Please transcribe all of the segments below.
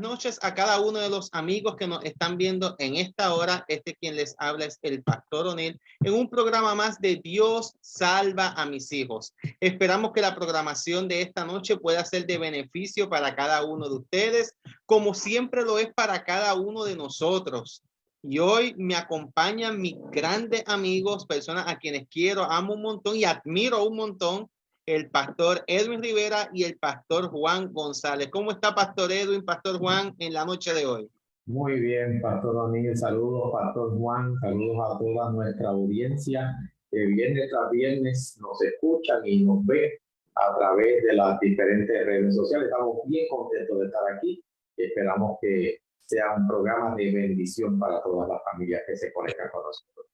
noches a cada uno de los amigos que nos están viendo en esta hora. Quien les habla es el Pastor O'Neill en un programa más de Dios salva a mis hijos. Esperamos que la programación de esta noche pueda ser de beneficio para cada uno de ustedes, como siempre lo es para cada uno de nosotros. Y hoy me acompañan mis grandes amigos, personas a quienes quiero, amo un montón y admiro un montón, el pastor Edwin Rivera y el pastor Juan González. ¿Cómo está, pastor Edwin, pastor Juan, en la noche de hoy? Muy bien, pastor O'Neill. Saludos, pastor Juan. Saludos a toda nuestra audiencia que viernes tras viernes nos escuchan y nos ven a través de las diferentes redes sociales. Estamos bien contentos de estar aquí. Esperamos que sea un programa de bendición para todas las familias que se conectan con nosotros.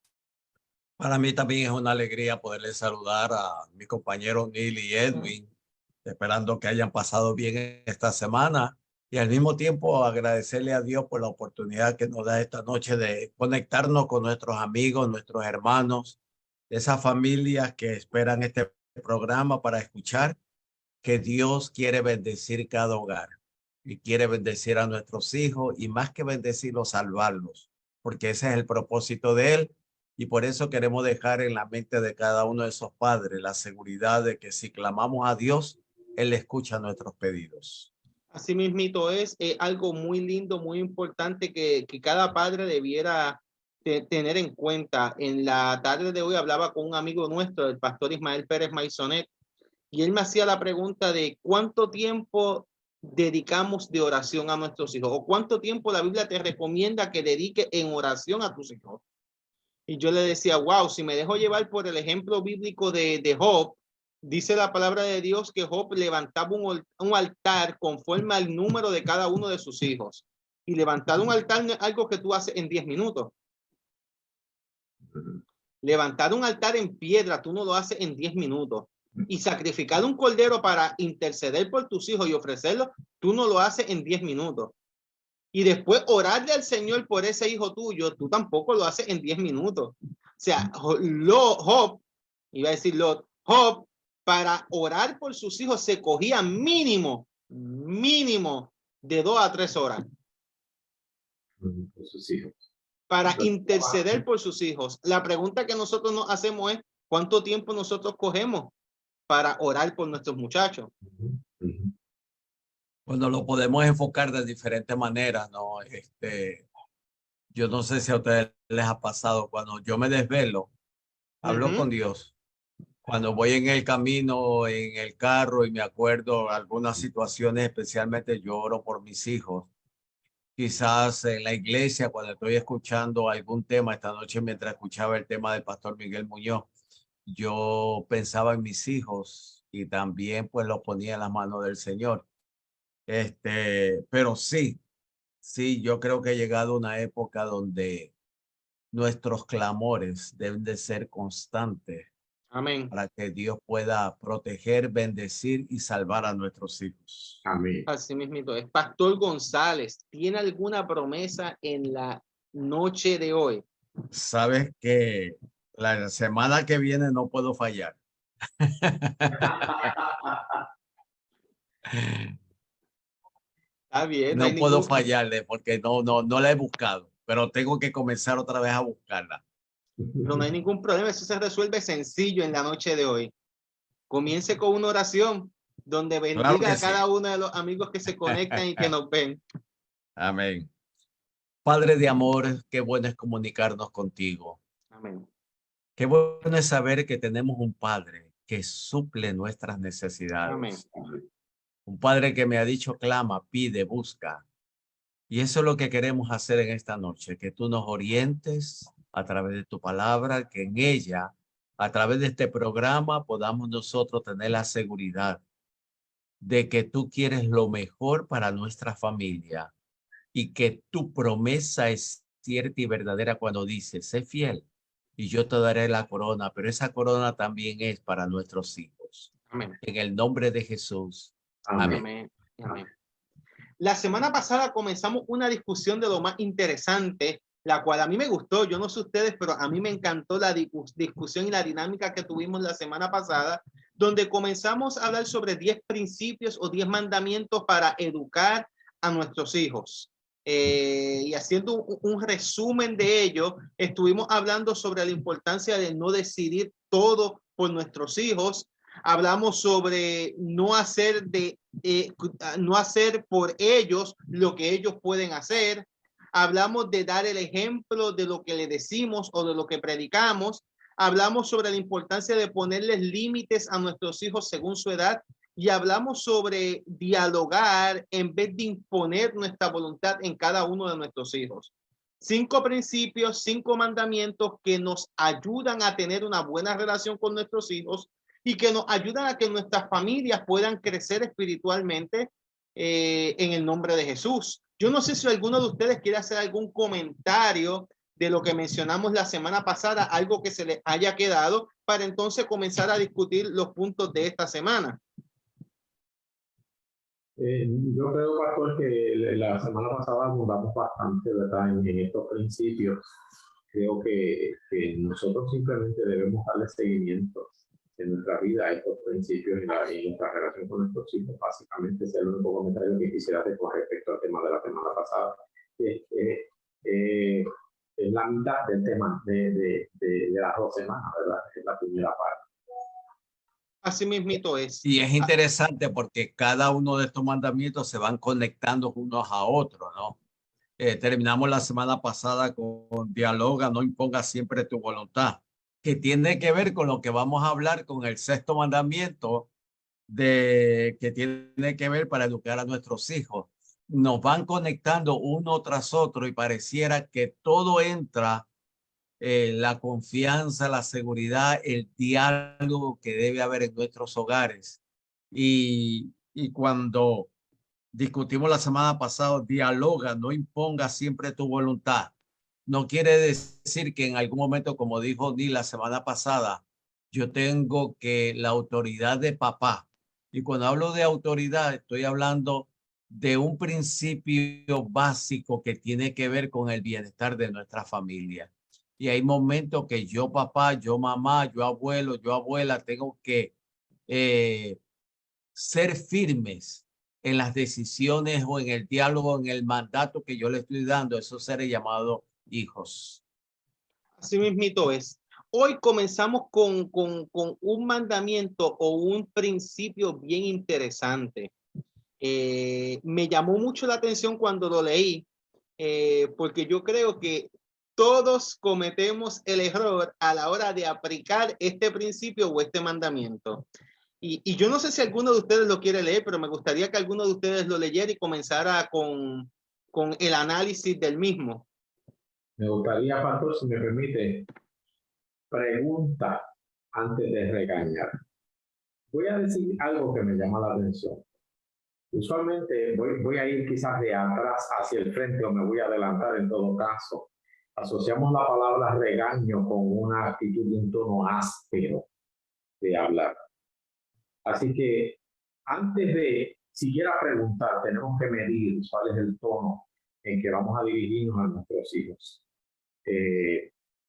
Para mí también es una alegría poderles saludar a mis compañeros Neil y Edwin, esperando que hayan pasado bien esta semana y al mismo tiempo agradecerle a Dios por la oportunidad que nos da esta noche de conectarnos con nuestros amigos, nuestros hermanos, esas familias que esperan este programa para escuchar que Dios quiere bendecir cada hogar y quiere bendecir a nuestros hijos y más que bendecirlos, salvarlos, porque ese es el propósito de Él. Y por eso queremos dejar en la mente de cada uno de esos padres la seguridad de que si clamamos a Dios, Él escucha nuestros pedidos. Así mismito es algo muy lindo, muy importante que cada padre debiera tener en cuenta. En la tarde de hoy hablaba con un amigo nuestro, el pastor Ismael Pérez Maisonet, y él me hacía la pregunta de cuánto tiempo dedicamos de oración a nuestros hijos o cuánto tiempo la Biblia te recomienda que dedique en oración a tus hijos. Y yo le decía, wow, si me dejo llevar por el ejemplo bíblico de Job, dice la palabra de Dios que Job levantaba un altar conforme al número de cada uno de sus hijos. Y levantar un altar no es algo que tú haces en 10 minutos. Levantar un altar en piedra, tú no lo haces en 10 minutos. Y sacrificar un cordero para interceder por tus hijos y ofrecerlo, tú no lo haces en 10 minutos. Y después orarle al Señor por ese hijo tuyo, tú tampoco lo haces en 10 minutos. O sea, Job, iba a decir Job, para orar por sus hijos se cogía mínimo de 2 a 3 horas. Por sus hijos. Para interceder por sus hijos. La pregunta que nosotros nos hacemos es, ¿cuánto tiempo nosotros cogemos para orar por nuestros muchachos? Bueno, lo podemos enfocar de diferentes maneras, ¿no? Yo no sé si a ustedes les ha pasado, cuando yo me desvelo, hablo con Dios. Cuando voy en el camino, en el carro y me acuerdo algunas situaciones, especialmente yo oro por mis hijos. Quizás en la iglesia, cuando estoy escuchando algún tema, esta noche mientras escuchaba el tema del pastor Miguel Muñoz, yo pensaba en mis hijos y también pues lo ponía en las manos del Señor. Pero sí, yo creo que ha llegado una época donde nuestros clamores deben de ser constantes. Amén. Para que Dios pueda proteger, bendecir y salvar a nuestros hijos. Amén. Así mismito es. Pastor González, ¿tiene alguna promesa en la noche de hoy? Sabes que la semana que viene no puedo fallar. Está bien, no puedo fallarle porque no la he buscado, pero tengo que comenzar otra vez a buscarla. Pero no hay ningún problema, eso se resuelve sencillo en la noche de hoy. Comience con una oración donde bendiga a cada uno de los amigos que se conectan y que nos ven. Amén. Padre de amor, qué bueno es comunicarnos contigo. Amén. Qué bueno es saber que tenemos un Padre que suple nuestras necesidades. Amén. Un Padre que me ha dicho, clama, pide, busca. Y eso es lo que queremos hacer en esta noche, que tú nos orientes a través de tu palabra, que en ella, a través de este programa, podamos nosotros tener la seguridad de que tú quieres lo mejor para nuestra familia y que tu promesa es cierta y verdadera cuando dices, sé fiel y yo te daré la corona, pero esa corona también es para nuestros hijos. Amén. En el nombre de Jesús. Amén. Amén. Amén. La semana pasada comenzamos una discusión de lo más interesante, la cual a mí me gustó, yo no sé ustedes, pero a mí me encantó la discusión y la dinámica que tuvimos la semana pasada, donde comenzamos a hablar sobre 10 principios o 10 mandamientos para educar a nuestros hijos. Y haciendo un resumen de ello, estuvimos hablando sobre la importancia de no decidir todo por nuestros hijos. Hablamos sobre no hacer por ellos lo que ellos pueden hacer. Hablamos de dar el ejemplo de lo que le decimos o de lo que predicamos. Hablamos sobre la importancia de ponerles límites a nuestros hijos según su edad. Y hablamos sobre dialogar en vez de imponer nuestra voluntad en cada uno de nuestros hijos. 5 principios, 5 mandamientos que nos ayudan a tener una buena relación con nuestros hijos y que nos ayudan a que nuestras familias puedan crecer espiritualmente en el nombre de Jesús. Yo no sé si alguno de ustedes quiere hacer algún comentario de lo que mencionamos la semana pasada, algo que se les haya quedado, para entonces comenzar a discutir los puntos de esta semana. Yo creo, pastor, que la semana pasada abundamos bastante, ¿verdad?, en estos principios. Creo que nosotros simplemente debemos darle seguimiento en nuestra vida a estos principios y en nuestra relación con nuestros hijos. Básicamente, ese es el único comentario que quisiera hacer con respecto al tema de la semana pasada. Es la mitad del tema de las 2 semanas, ¿verdad? Es la primera parte. Así mismito es. Y es interesante porque cada uno de estos mandamientos se van conectando unos a otros, ¿no? Terminamos la semana pasada con dialoga, no imponga siempre tu voluntad, que tiene que ver con lo que vamos a hablar con el 6º mandamiento, que tiene que ver para educar a nuestros hijos. Nos van conectando uno tras otro y pareciera que todo entra, la confianza, la seguridad, el diálogo que debe haber en nuestros hogares. Y cuando discutimos la semana pasada, dialoga, no imponga siempre tu voluntad. No quiere decir que en algún momento, como dijo Ni la semana pasada, yo tengo que la autoridad de papá. Y cuando hablo de autoridad, estoy hablando de un principio básico que tiene que ver con el bienestar de nuestra familia. Y hay momentos que yo papá, yo mamá, yo abuelo, yo abuela, tengo que ser firmes en las decisiones o en el diálogo, en el mandato que yo le estoy dando a esos seres llamados hijos. Así mismito es. Hoy comenzamos con un mandamiento o un principio bien interesante. Me llamó mucho la atención cuando lo leí, porque yo creo que todos cometemos el error a la hora de aplicar este principio o este mandamiento. Y yo no sé si alguno de ustedes lo quiere leer, pero me gustaría que alguno de ustedes lo leyera y comenzara con el análisis del mismo. Me gustaría, pastor, si me permite, pregunta antes de regañar. Voy a decir algo que me llama la atención. Usualmente voy a ir quizás de atrás hacia el frente o me voy a adelantar en todo caso. Asociamos la palabra regaño con una actitud de un tono áspero de hablar. Así que antes de siquiera preguntar, tenemos que medir cuál es el tono en que vamos a dirigirnos a nuestros hijos.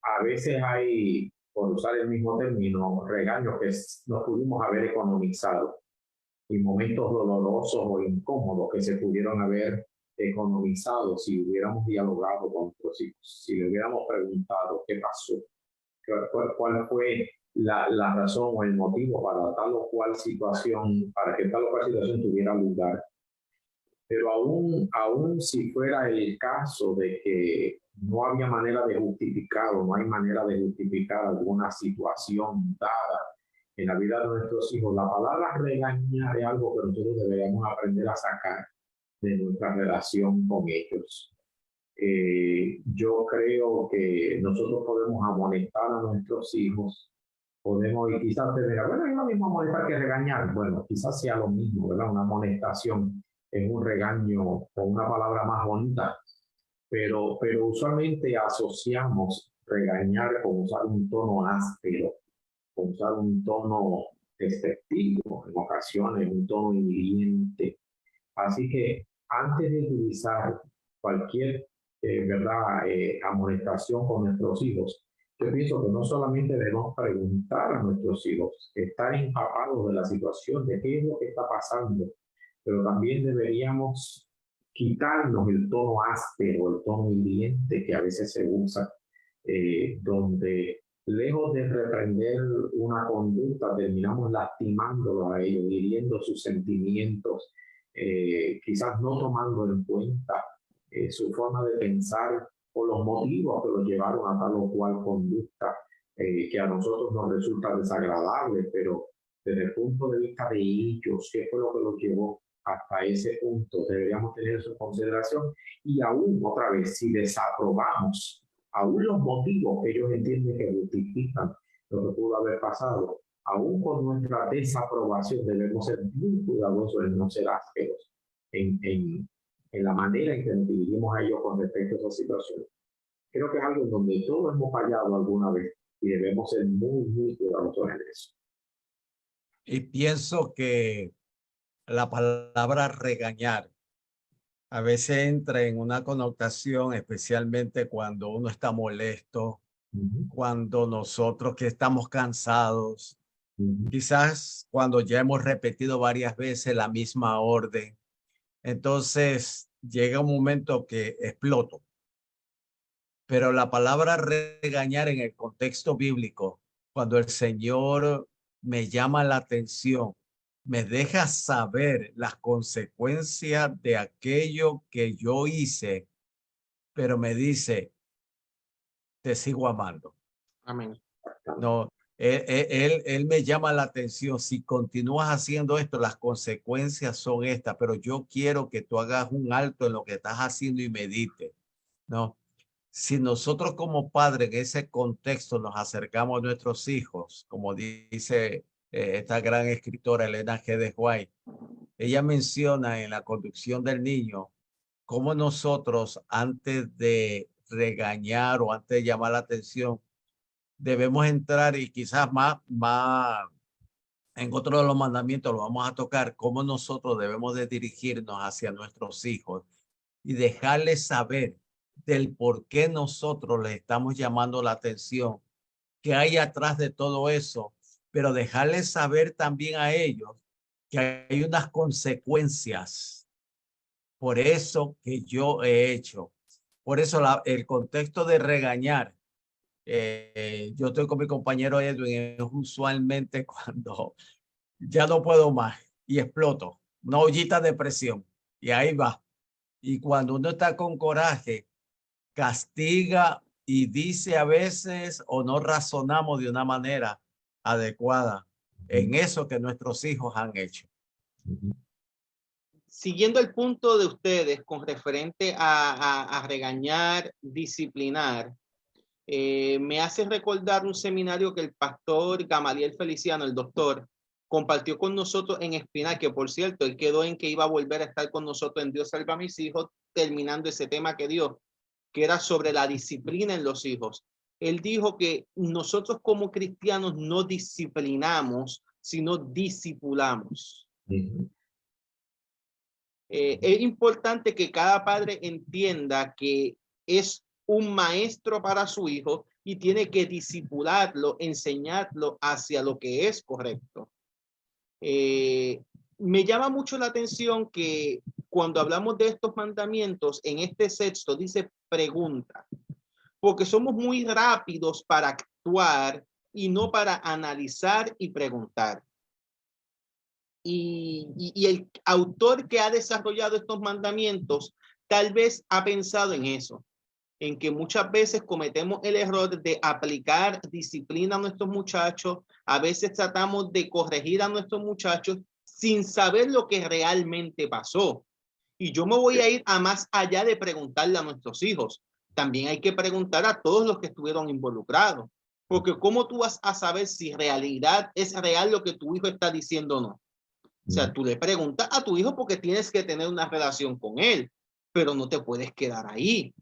A veces hay, por usar el mismo término, regaños que nos pudimos haber economizado y momentos dolorosos o incómodos que se pudieron haber economizado si hubiéramos dialogado con nuestros hijos, si le hubiéramos preguntado qué pasó, cuál fue la razón o el motivo para tal o cual situación, para que tal o cual situación tuviera lugar. Pero aún si fuera el caso de que no había manera de justificar o no hay manera de justificar alguna situación dada en la vida de nuestros hijos, la palabra regañar es algo que nosotros deberíamos aprender a sacar de nuestra relación con ellos. Yo creo que nosotros podemos amonestar a nuestros hijos, podemos, y quizás te diga, bueno, es lo mismo amonestar que regañar. Bueno, quizás sea lo mismo, ¿verdad? Una amonestación es un regaño con una palabra más bonita, pero usualmente asociamos regañar con usar un tono áspero, con usar un tono despectivo, en ocasiones un tono hiriente. Así que antes de utilizar cualquier amonestación con nuestros hijos, yo pienso que no solamente debemos preguntar a nuestros hijos, estar empapados de la situación, de qué es lo que está pasando, pero también deberíamos quitarnos el tono áspero, el tono hiriente que a veces se usa, donde lejos de reprender una conducta, terminamos lastimándolo a ellos, hiriendo sus sentimientos, quizás no tomando en cuenta su forma de pensar o los motivos que los llevaron a tal o cual conducta, que a nosotros nos resulta desagradable, pero desde el punto de vista de ellos, qué fue lo que los llevó hasta ese punto, deberíamos tener eso en consideración. Y aún, otra vez, si desaprobamos aún los motivos que ellos entienden que justifican lo que pudo haber pasado, aún con nuestra desaprobación debemos ser muy cuidadosos en no ser ásperos en la manera en que nos dirigimos a ellos con respecto a esa situación. Creo que es algo en donde todos hemos fallado alguna vez y debemos ser muy, muy cuidadosos en eso. Y pienso que la palabra regañar a veces entra en una connotación, especialmente cuando uno está molesto, cuando nosotros que estamos cansados, quizás cuando ya hemos repetido varias veces la misma orden. Entonces llega un momento que exploto. Pero la palabra regañar en el contexto bíblico, cuando el Señor me llama la atención, me deja saber las consecuencias de aquello que yo hice, pero me dice, te sigo amando. Amén. No, él me llama la atención. Si continúas haciendo esto, las consecuencias son estas, pero yo quiero que tú hagas un alto en lo que estás haciendo y medite. No, si nosotros como padres en ese contexto nos acercamos a nuestros hijos, como dice esta gran escritora Elena G. de White, ella menciona en la conducción del niño cómo nosotros antes de regañar o antes de llamar la atención debemos entrar, y quizás más en otro de los mandamientos lo vamos a tocar, cómo nosotros debemos de dirigirnos hacia nuestros hijos y dejarles saber del por qué nosotros les estamos llamando la atención, qué hay atrás de todo eso, pero dejarles saber también a ellos que hay unas consecuencias por eso que yo he hecho. Por eso el contexto de regañar, yo estoy con mi compañero Edwin, es usualmente cuando ya no puedo más y exploto, una ollita de presión y ahí va. Y cuando uno está con coraje, castiga y dice a veces o no razonamos de una manera adecuada en eso que nuestros hijos han hecho. Siguiendo el punto de ustedes con referente a regañar, disciplinar, me hace recordar un seminario que el pastor Gamaliel Feliciano, el doctor, compartió con nosotros en Espinal, que por cierto, él quedó en que iba a volver a estar con nosotros en Dios Salva a Mis Hijos, terminando ese tema que dio, que era sobre la disciplina en los hijos. Él dijo que nosotros como cristianos no disciplinamos, sino discipulamos. Es importante que cada padre entienda que es un maestro para su hijo y tiene que discipularlo, enseñarlo hacia lo que es correcto. Me llama mucho la atención que cuando hablamos de estos mandamientos, en este sexto dice pregunta, porque somos muy rápidos para actuar y no para analizar y preguntar. Y el autor que ha desarrollado estos mandamientos tal vez ha pensado en eso, en que muchas veces cometemos el error de aplicar disciplina a nuestros muchachos, a veces tratamos de corregir a nuestros muchachos sin saber lo que realmente pasó. Y yo me voy a ir a más allá de preguntarle a nuestros hijos. También hay que preguntar a todos los que estuvieron involucrados, porque ¿cómo tú vas a saber si realidad es real lo que tu hijo está diciendo o no? O sea, tú le preguntas a tu hijo porque tienes que tener una relación con él, pero no te puedes quedar ahí.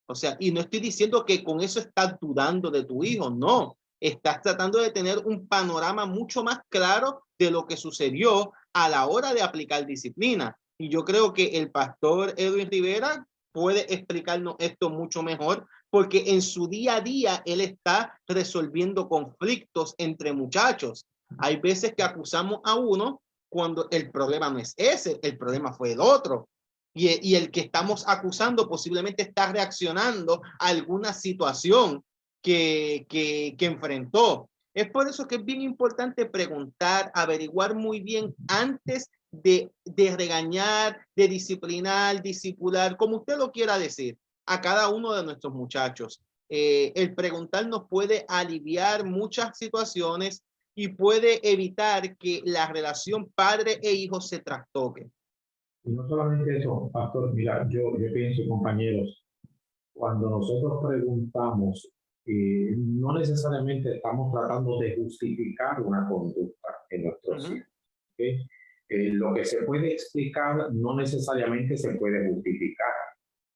O sea, y no estoy diciendo que con eso estás dudando de tu hijo, no. Estás tratando de tener un panorama mucho más claro de lo que sucedió a la hora de aplicar disciplina. Y yo creo que el pastor Edwin Rivera puede explicarnos esto mucho mejor, porque en su día a día él está resolviendo conflictos entre muchachos. Hay veces que acusamos a uno cuando el problema no es ese, el problema fue el otro. y el que estamos acusando posiblemente está reaccionando a alguna situación que enfrentó. Es por eso que es bien importante preguntar, averiguar muy bien antes de regañar, de disciplinar, discipular, como usted lo quiera decir, a cada uno de nuestros muchachos. El preguntar nos puede aliviar muchas situaciones y puede evitar que la relación padre e hijo se trastoque. Y no solamente eso, pastor, mira, yo pienso, compañeros, cuando nosotros preguntamos, no necesariamente estamos tratando de justificar una conducta en nuestros hijos. ¿Okay? Lo que se puede explicar no necesariamente se puede justificar.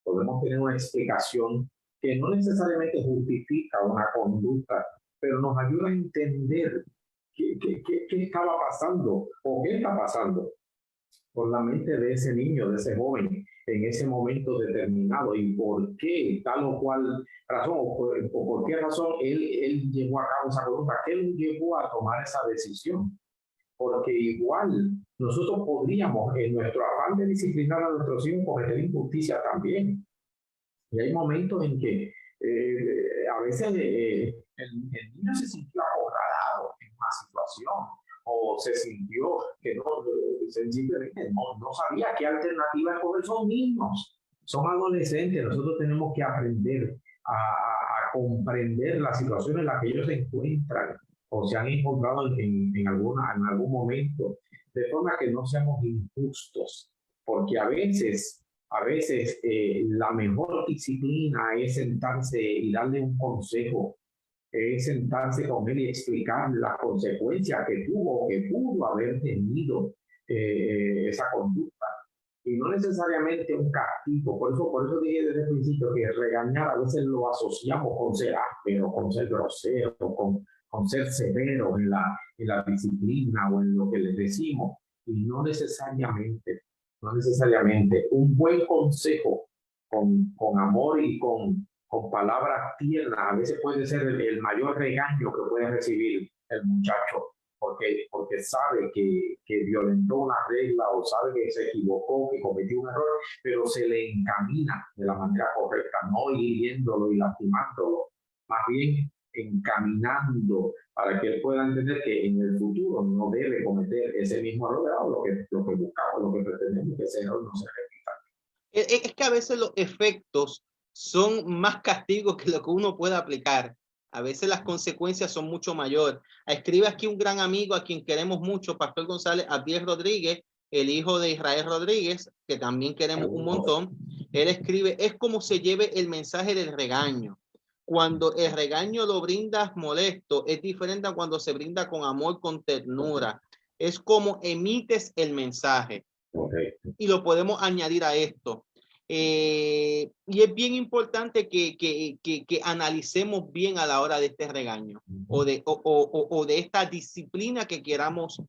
Podemos tener una explicación que no necesariamente justifica una conducta, pero nos ayuda a entender qué estaba pasando o qué está pasando por la mente de ese niño, de ese joven, en ese momento determinado, y por qué, tal o cual razón, o por qué razón él llevó a cabo esa conducta, qué lo llevó a tomar esa decisión. Porque igual nosotros podríamos, en nuestro afán de disciplinar a nuestros hijos, cometer injusticia también. Y hay momentos en que a veces el niño se sintió acorralado en una situación, o se sintió que simplemente no sabía qué alternativa escoger. Son niños, son adolescentes. Nosotros tenemos que aprender a comprender la situación en la que ellos se encuentran o se han encontrado en algún momento, de forma que no seamos injustos, porque a veces la mejor disciplina es sentarse y darle un consejo, es sentarse con él y explicarle las consecuencias que tuvo, que pudo haber tenido esa conducta. Y no necesariamente un castigo. Por eso dije desde el principio que regañar a veces lo asociamos con ser áspero, con ser grosero, con ser severo en la disciplina o en lo que les decimos. Y no necesariamente. Un buen consejo con amor y con palabras tiernas a veces puede ser el mayor regaño que puede recibir el muchacho, porque sabe que violentó una regla o sabe que se equivocó, que cometió un error, pero se le encamina de la manera correcta, no hiriéndolo y lastimándolo, más bien encaminando para que él pueda entender que en el futuro no debe cometer ese mismo error, o lo que buscamos, lo que pretendemos que ese error no se repita. Es que a veces los efectos son más castigos que lo que uno puede aplicar. A veces las consecuencias son mucho mayores. Escribe aquí un gran amigo a quien queremos mucho, Pastor González Abdiel Rodríguez, el hijo de Israel Rodríguez, que también queremos un montón. Él escribe, es como se lleve el mensaje del regaño. Cuando el regaño lo brindas molesto, es diferente a cuando se brinda con amor, con ternura. Es como emites el mensaje. Y lo podemos añadir a esto. Y es bien importante que analicemos bien a la hora de este regaño o de esta disciplina que queramos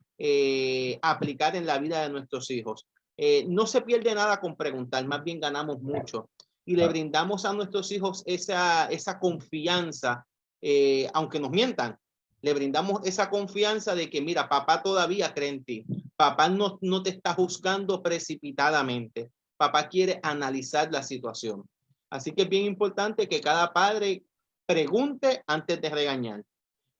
aplicar en la vida de nuestros hijos. No se pierde nada con preguntar, más bien ganamos mucho. Y le brindamos a nuestros hijos esa confianza, aunque nos mientan. Le brindamos esa confianza de que, mira, papá todavía cree en ti. Papá no te está juzgando precipitadamente. Papá quiere analizar la situación. Así que es bien importante que cada padre pregunte antes de regañar.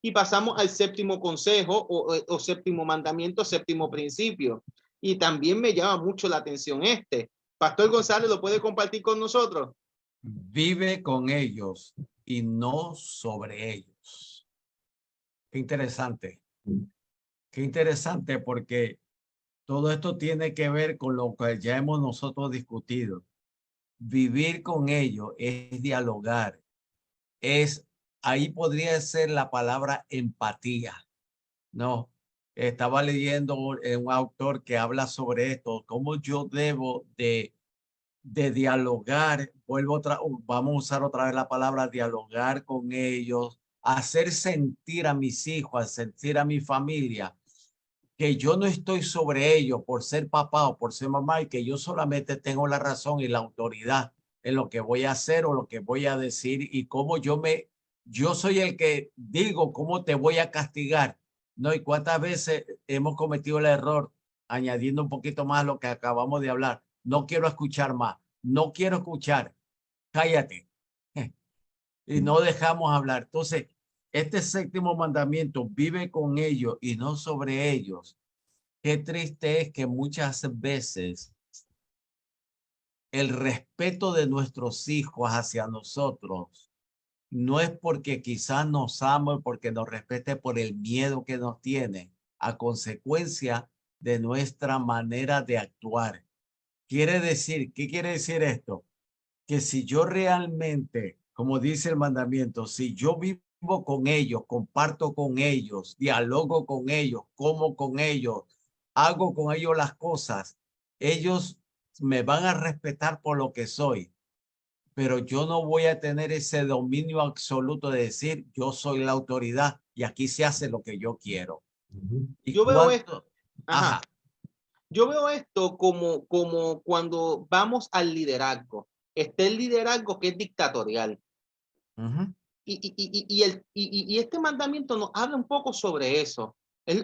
Y pasamos al séptimo consejo o séptimo mandamiento, séptimo principio. Y también me llama mucho la atención este. Pastor González, ¿lo puede compartir con nosotros? Vive con ellos y no sobre ellos. Qué interesante. Qué interesante, porque todo esto tiene que ver con lo que ya hemos nosotros discutido. Vivir con ellos es dialogar. Ahí podría ser la palabra empatía. No, estaba leyendo un autor que habla sobre esto, cómo yo debo de dialogar. Vamos a usar otra vez la palabra dialogar con ellos, hacer sentir a mis hijos, hacer sentir a mi familia que yo no estoy sobre ellos por ser papá o por ser mamá, y que yo solamente tengo la razón y la autoridad en lo que voy a hacer o lo que voy a decir, y cómo yo soy el que digo cómo te voy a castigar, ¿no? Y cuántas veces hemos cometido el error, añadiendo un poquito más lo que acabamos de hablar, no quiero escuchar más, no quiero escuchar, cállate. Y no dejamos hablar. Entonces, este séptimo mandamiento, vive con ellos y no sobre ellos. Qué triste es que muchas veces el respeto de nuestros hijos hacia nosotros no es porque quizás nos ame, porque nos respete por el miedo que nos tiene, a consecuencia de nuestra manera de actuar. Quiere decir, ¿qué quiere decir esto? Que si yo realmente, como dice el mandamiento, si yo vivo con ellos, comparto con ellos, dialogo con ellos, como con ellos, hago con ellos las cosas, ellos me van a respetar por lo que soy, pero yo no voy a tener ese dominio absoluto de decir yo soy la autoridad y aquí se hace lo que yo quiero. ¿Y Yo veo esto, cuánto? ajá, Ajá. yo veo esto como cuando vamos al liderazgo. Está el liderazgo que es dictatorial. Uh-huh. Y este mandamiento nos habla un poco sobre eso.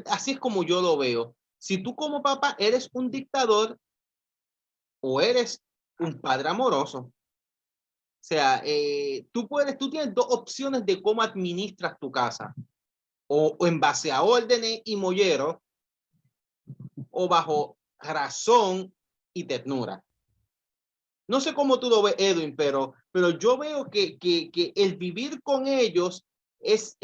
Así es como yo lo veo. Si tú como papá eres un dictador o eres un padre amoroso, o sea, tú tienes dos opciones de cómo administras tu casa. O en base a órdenes y molleros, o bajo razón y ternura. No sé cómo tú lo ves, Edwin, pero yo veo que el vivir con ellos es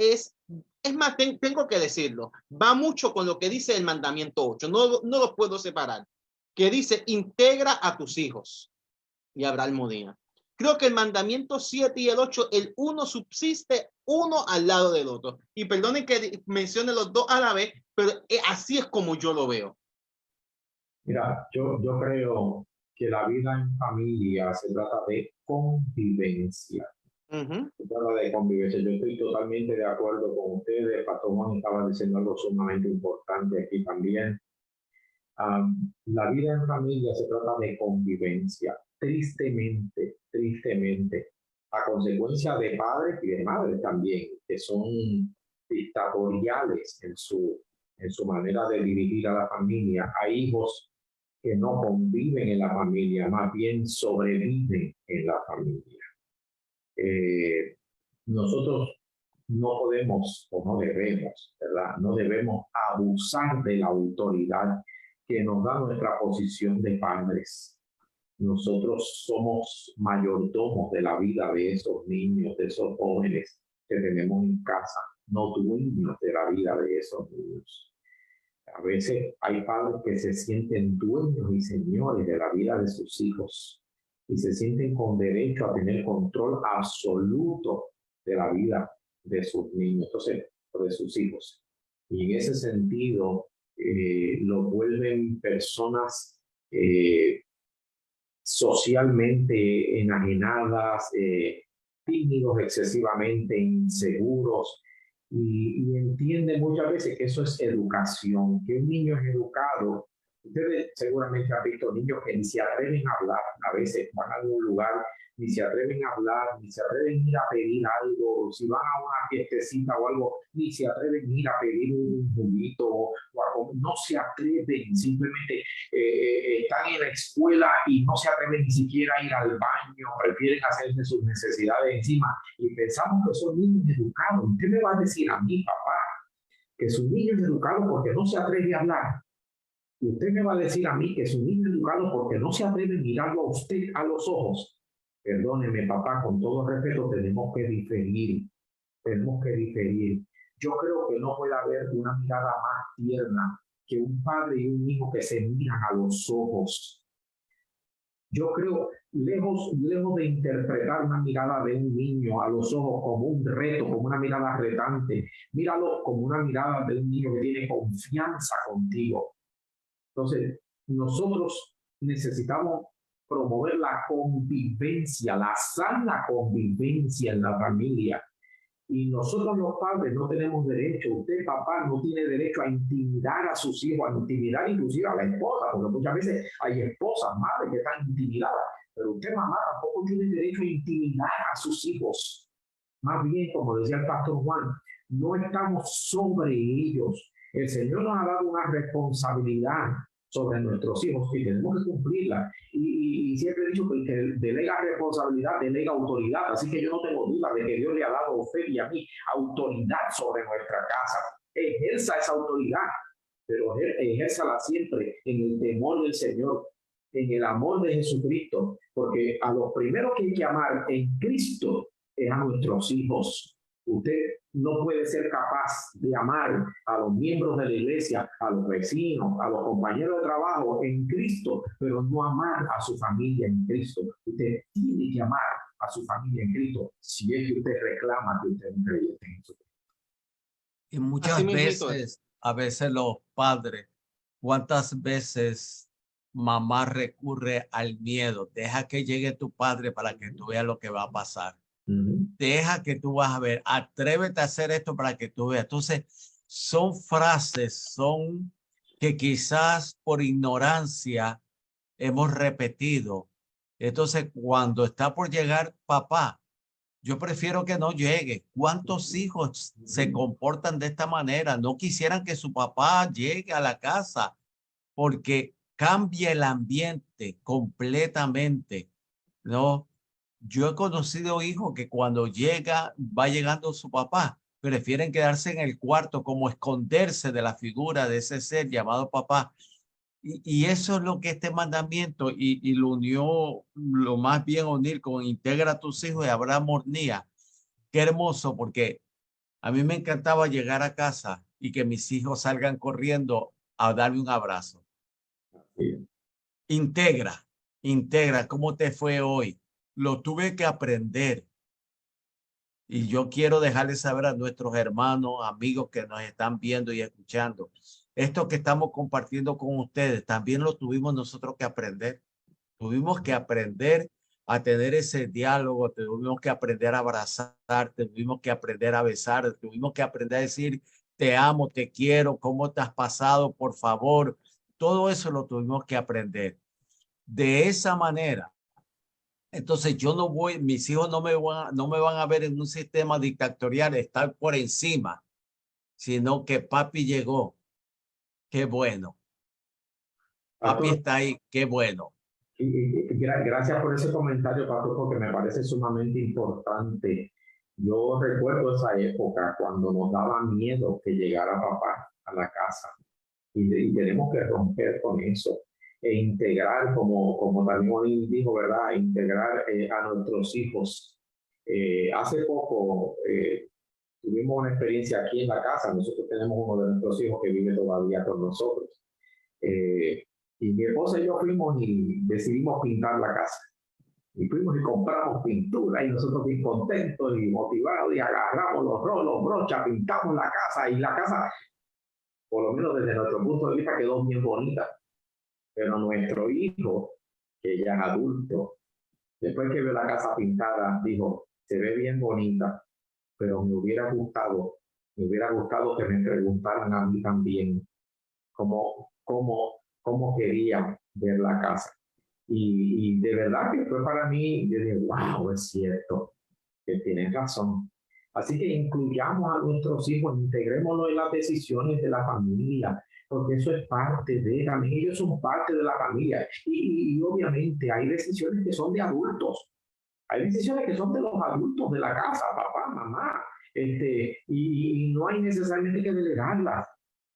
más, tengo que decirlo, va mucho con lo que dice el mandamiento 8, no lo puedo separar, que dice, integra a tus hijos y habrá armonía. Creo que el mandamiento 7 y el 8, el uno subsiste uno al lado del otro. Y perdonen que mencione los dos a la vez, pero así es como yo lo veo. Mira, yo creo que la vida en familia se trata de convivencia. Se trata de convivencia. Yo estoy totalmente de acuerdo con ustedes. El pastor Juan estaba diciendo algo sumamente importante aquí también. La vida en familia se trata de convivencia. Tristemente, a consecuencia de padres y de madres también, que son dictatoriales en su manera de dirigir a la familia. Hay hijos que no conviven en la familia, más bien sobreviven en la familia. Nosotros no podemos o no debemos, ¿verdad? No debemos abusar de la autoridad que nos da nuestra posición de padres. Nosotros somos mayordomos de la vida de esos niños, de esos jóvenes que tenemos en casa, no dueños de la vida de esos niños. A veces hay padres que se sienten dueños y señores de la vida de sus hijos y se sienten con derecho a tener control absoluto de la vida de sus niños, entonces, de sus hijos. Y en ese sentido, los vuelven personas socialmente enajenadas, tímidos, excesivamente inseguros, y entiende muchas veces que eso es educación, que un niño es educado. Ustedes seguramente han visto niños que ni se atreven a hablar, a veces van a algún lugar, ni se atreven a hablar, ni se atreven a ir a pedir algo, si van a una fiestecita o algo, ni se atreven a ir a pedir un juguito, no se atreven, simplemente están en la escuela y no se atreven ni siquiera a ir al baño, prefieren hacerse sus necesidades encima y pensamos que son niños educados. Usted me va a decir a mí, papá, que su niño es educado porque no se atreve a hablar. Usted me va a decir a mí que su niño es educado porque no se atreve a mirarlo a usted a los ojos. Perdóneme, papá, con todo respeto, tenemos que diferir. Tenemos que diferir. Yo creo que no puede haber una mirada más tierna que un padre y un hijo que se miran a los ojos. Yo creo, lejos de interpretar una mirada de un niño a los ojos como un reto, como una mirada retante, míralo como una mirada de un niño que tiene confianza contigo. Entonces, nosotros necesitamos promover la convivencia, la sana convivencia en la familia. Y nosotros los padres no tenemos derecho, usted papá no tiene derecho a intimidar a sus hijos, a intimidar inclusive a la esposa, porque muchas veces hay esposas, madres que están intimidadas, pero usted mamá tampoco tiene derecho a intimidar a sus hijos. Más bien, como decía el pastor Juan, no estamos sobre ellos. El Señor nos ha dado una responsabilidad sobre nuestros hijos y tenemos que cumplirla. Y siempre he dicho que el que delega responsabilidad, delega autoridad. Así que yo no tengo duda de que Dios le ha dado a usted y a mí autoridad sobre nuestra casa. Ejerza esa autoridad, pero ejérzala siempre en el temor del Señor, en el amor de Jesucristo, porque a los primeros que hay que amar en Cristo es a nuestros hijos. Usted no puede ser capaz de amar a los miembros de la iglesia, a los vecinos, a los compañeros de trabajo en Cristo, pero no amar a su familia en Cristo. Usted tiene que amar a su familia en Cristo si es que usted reclama que usted es un creyente en Cristo. Y muchas veces, a veces los padres, ¿cuántas veces mamá recurre al miedo? Deja que llegue tu padre para que tú veas lo que va a pasar. Deja que tú vas a ver, atrévete a hacer esto para que tú veas. Entonces, son frases, que quizás por ignorancia hemos repetido. Entonces, cuando está por llegar papá, yo prefiero que no llegue. ¿Cuántos hijos se comportan de esta manera? No quisieran que su papá llegue a la casa porque cambia el ambiente completamente, ¿no? Yo he conocido hijos que cuando va llegando su papá, prefieren quedarse en el cuarto, como esconderse de la figura de ese ser llamado papá. Y eso es lo que este mandamiento, y lo unió lo más bien unir con integra a tus hijos y habrá armonía. Qué hermoso, porque a mí me encantaba llegar a casa y que mis hijos salgan corriendo a darme un abrazo. Sí. Integra, ¿cómo te fue hoy? Lo tuve que aprender. Y yo quiero dejarles saber a nuestros hermanos, amigos que nos están viendo y escuchando. Esto que estamos compartiendo con ustedes, también lo tuvimos nosotros que aprender. Tuvimos que aprender a tener ese diálogo, tuvimos que aprender a abrazarte, tuvimos que aprender a besar, tuvimos que aprender a decir, te amo, te quiero, ¿cómo te has pasado? Por favor. Todo eso lo tuvimos que aprender. De esa manera, entonces yo no voy, mis hijos no me van a ver en un sistema dictatorial, estar por encima, sino que papi llegó. Qué bueno. Papi está ahí, qué bueno. Gracias por ese comentario, Pato, porque me parece sumamente importante. Yo recuerdo esa época cuando nos daba miedo que llegara papá a la casa y tenemos que romper con eso e integrar, como también dijo, ¿verdad? Integrar a nuestros hijos. Hace poco tuvimos una experiencia aquí en la casa. Nosotros tenemos uno de nuestros hijos que vive todavía con nosotros. Y mi esposa y yo fuimos y decidimos pintar la casa. Y fuimos y compramos pintura y nosotros bien contentos y motivados y agarramos los rolos, brochas, pintamos la casa y la casa, por lo menos desde nuestro punto de vista, quedó bien bonita. Pero nuestro hijo, que ya es adulto, después que vio la casa pintada, dijo, se ve bien bonita, pero me hubiera gustado que me preguntaran a mí también cómo quería ver la casa. Y de verdad que fue para mí, yo dije, wow, es cierto, que tienes razón. Así que incluyamos a nuestros hijos, integrémoslos en las decisiones de la familia, porque eso es parte de, también ellos son parte de la familia. Y obviamente hay decisiones que son de adultos, hay decisiones que son de los adultos de la casa, papá, mamá, y no hay necesariamente que delegarlas.